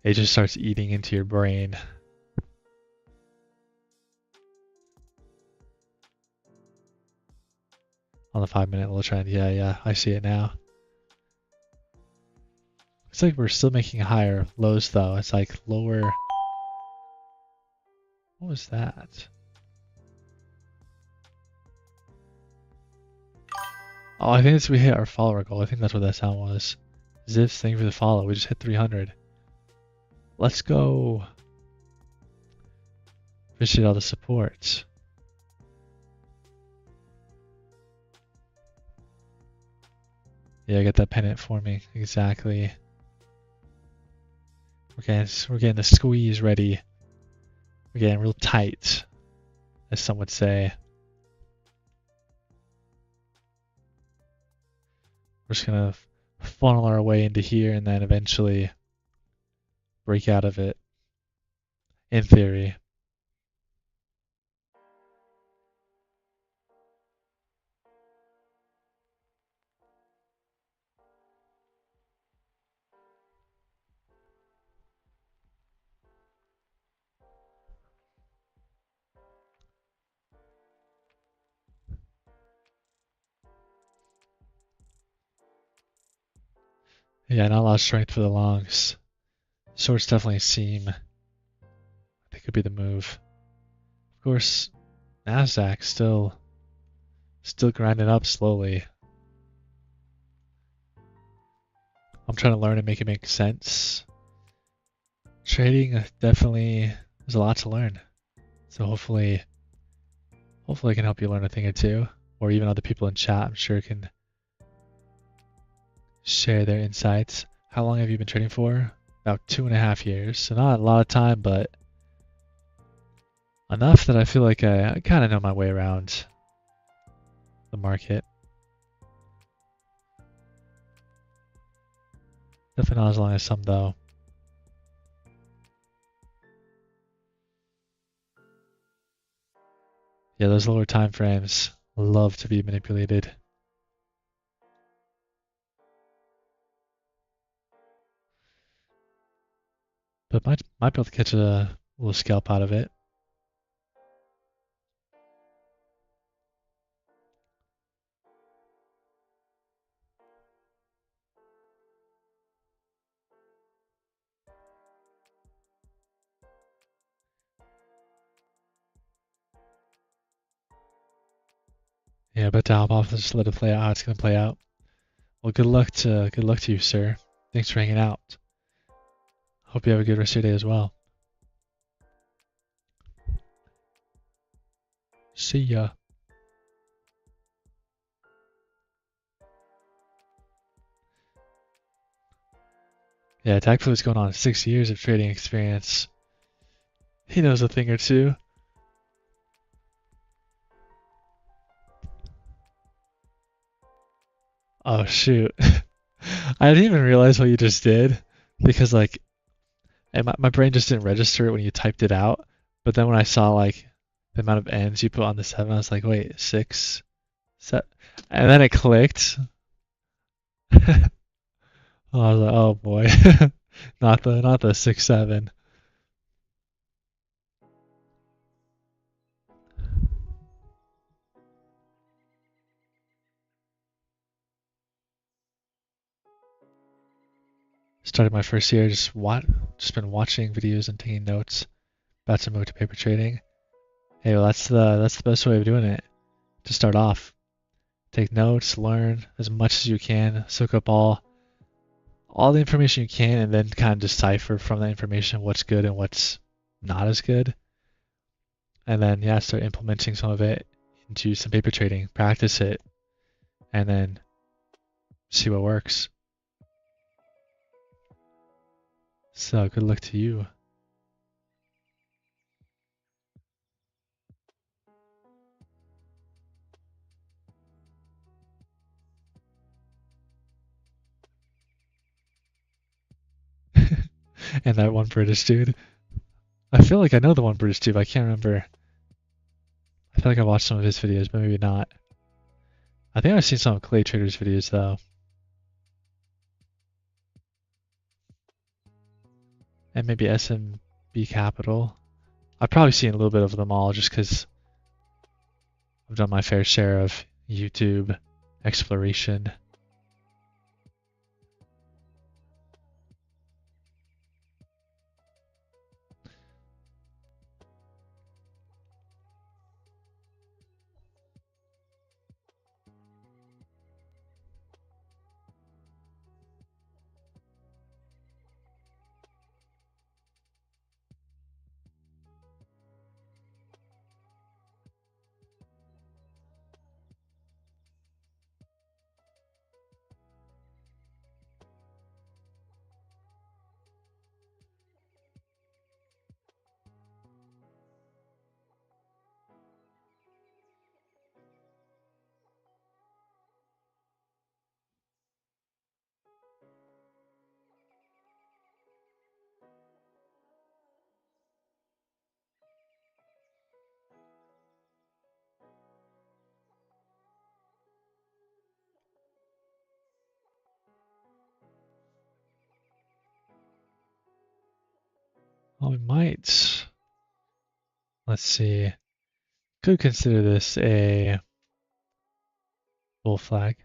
it just starts eating into your brain. On the 5-minute little trend, yeah, I see it now. It's like we're still making higher lows though. It's like lower. What was that? Oh, I think it's we hit our follower goal. I think that's what that sound was. Zips, thank you for the follow. We just hit 300. Let's go. Appreciate all the support. Yeah, get that pennant for me. Exactly. We're getting the squeeze ready. We're getting real tight, as some would say. We're just gonna funnel our way into here and then eventually break out of it. In theory. Yeah, not a lot of strength for the longs. Shorts definitely seem they could be the move. Of course, Nasdaq still grinding up slowly. I'm trying to learn and make it make sense. Trading definitely there's a lot to learn. So hopefully I can help you learn a thing or two, or even other people in chat I'm sure can share their insights. How long have you been trading for? About 2.5 years. So not a lot of time, but enough that I feel like I kind of know my way around the market. Definitely not as long as some though. Yeah, those lower time frames love to be manipulated. But might be able to catch a little scalp out of it. Yeah, but to hop off, just let it play out how it's gonna play out. Well, good luck to you, sir. Thanks for hanging out. Hope you have a good rest of your day as well. See ya. Yeah, Tactfully's going on 6 years of trading experience. He knows a thing or two. Oh shoot. I didn't even realize what you just did because like my brain just didn't register it when you typed it out. But then when I saw like the amount of N's you put on the 7, I was like, wait, 6, So, and then it clicked. I was like, oh boy, not the 6-7. Started my first year, just been watching videos and taking notes. About to move to paper trading. Hey, well that's the best way of doing it. To start off, take notes, learn as much as you can, soak up all the information you can, and then kind of decipher from that information what's good and what's not as good. And then yeah, start implementing some of it into some paper trading, practice it, and then see what works. So good luck to you. And that one British dude. I feel like I know the one British dude, but I can't remember. I feel like I watched some of his videos, but maybe not. I think I've seen some of Clay Trader's videos though. And maybe SMB Capital. I've probably seen a little bit of them all just because I've done my fair share of YouTube exploration. Well, we might. Let's see. Could consider this a bull flag.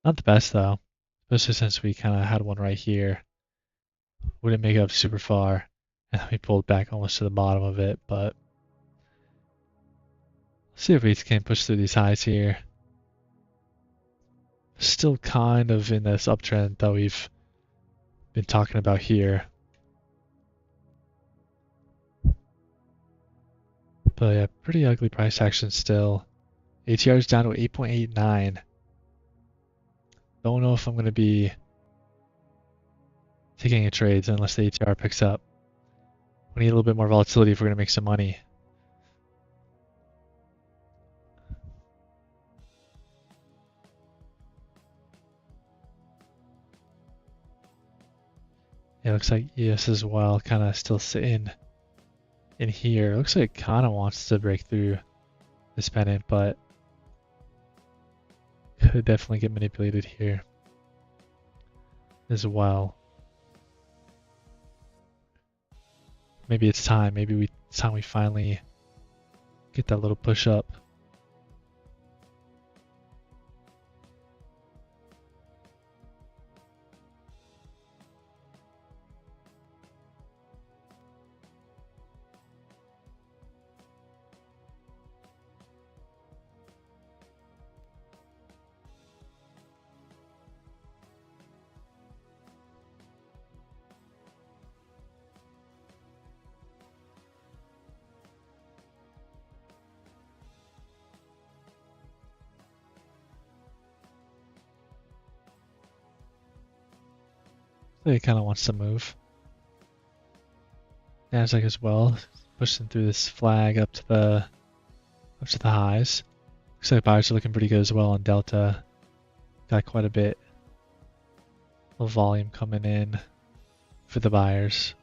Not the best though, especially since we kind of had one right here. Wouldn't make it up super far, and we pulled back almost to the bottom of it. But let's see if we can push through these highs here. Still kind of in this uptrend that we've been talking about here. But yeah, pretty ugly price action still. ATR is down to 8.89. Don't know if I'm going to be taking any trades unless the ATR picks up. We need a little bit more volatility if we're going to make some money. It looks like ES as well, kind of still sitting in here. It looks like it kind of wants to break through this pennant, but could definitely get manipulated here as well. Maybe it's time. It's time we finally get that little push up. It kind of wants to move. Nasdaq as well, pushing through this flag up to the highs. Looks like buyers are looking pretty good as well on Delta. Got quite a bit of volume coming in for the buyers.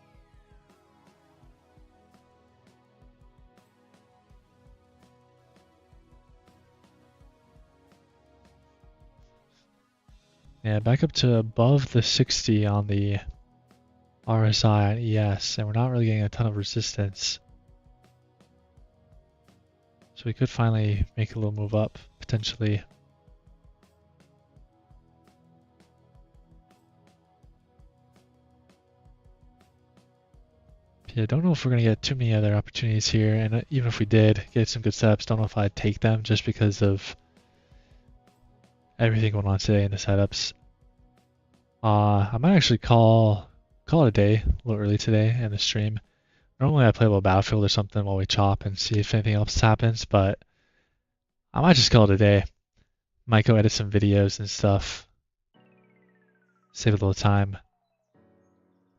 Yeah, back up to above the 60 on the RSI and ES, and we're not really getting a ton of resistance. So we could finally make a little move up, potentially. Yeah, don't know if we're going to get too many other opportunities here, and even if we did get some good setups, don't know if I'd take them just because of everything going on today in the setups. I might actually call it a day a little early today in the stream. Normally I play a little Battlefield or something while we chop and see if anything else happens, but I might just call it a day. Might go edit some videos and stuff. Save a little time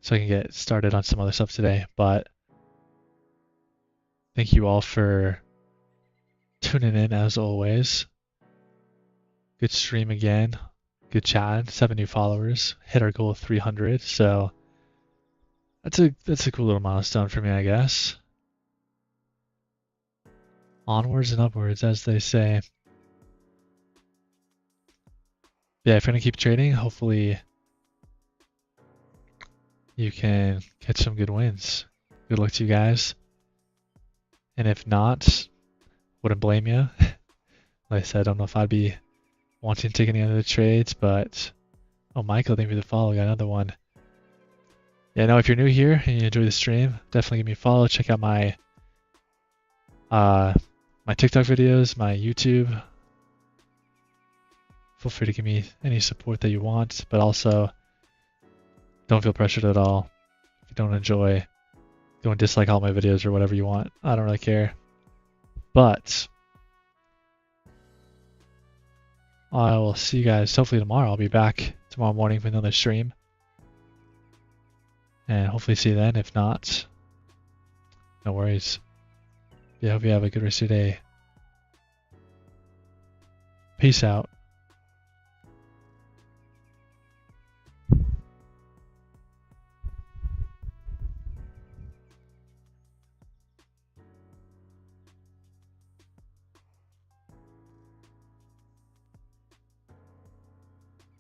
so I can get started on some other stuff today. But thank you all for tuning in as always. Good stream again. Good chat. 7 new followers. Hit our goal of 300. So that's a cool little milestone for me, I guess. Onwards and upwards, as they say. Yeah, if you're gonna keep trading, hopefully you can catch some good wins. Good luck to you guys. And if not, wouldn't blame you. Like I said, I don't know if I'd be wanting to take any other trades, but oh, Michael, thank you for the follow. Got another one. Yeah, no, if you're new here and you enjoy the stream, definitely give me a follow. Check out my my TikTok videos, my YouTube. Feel free to give me any support that you want, but also don't feel pressured at all. If you don't enjoy, go and dislike all my videos or whatever you want. I don't really care. But I will see you guys hopefully tomorrow. I'll be back tomorrow morning with another stream. And hopefully see you then. If not, no worries. Yeah, hope you have a good rest of your day. Peace out.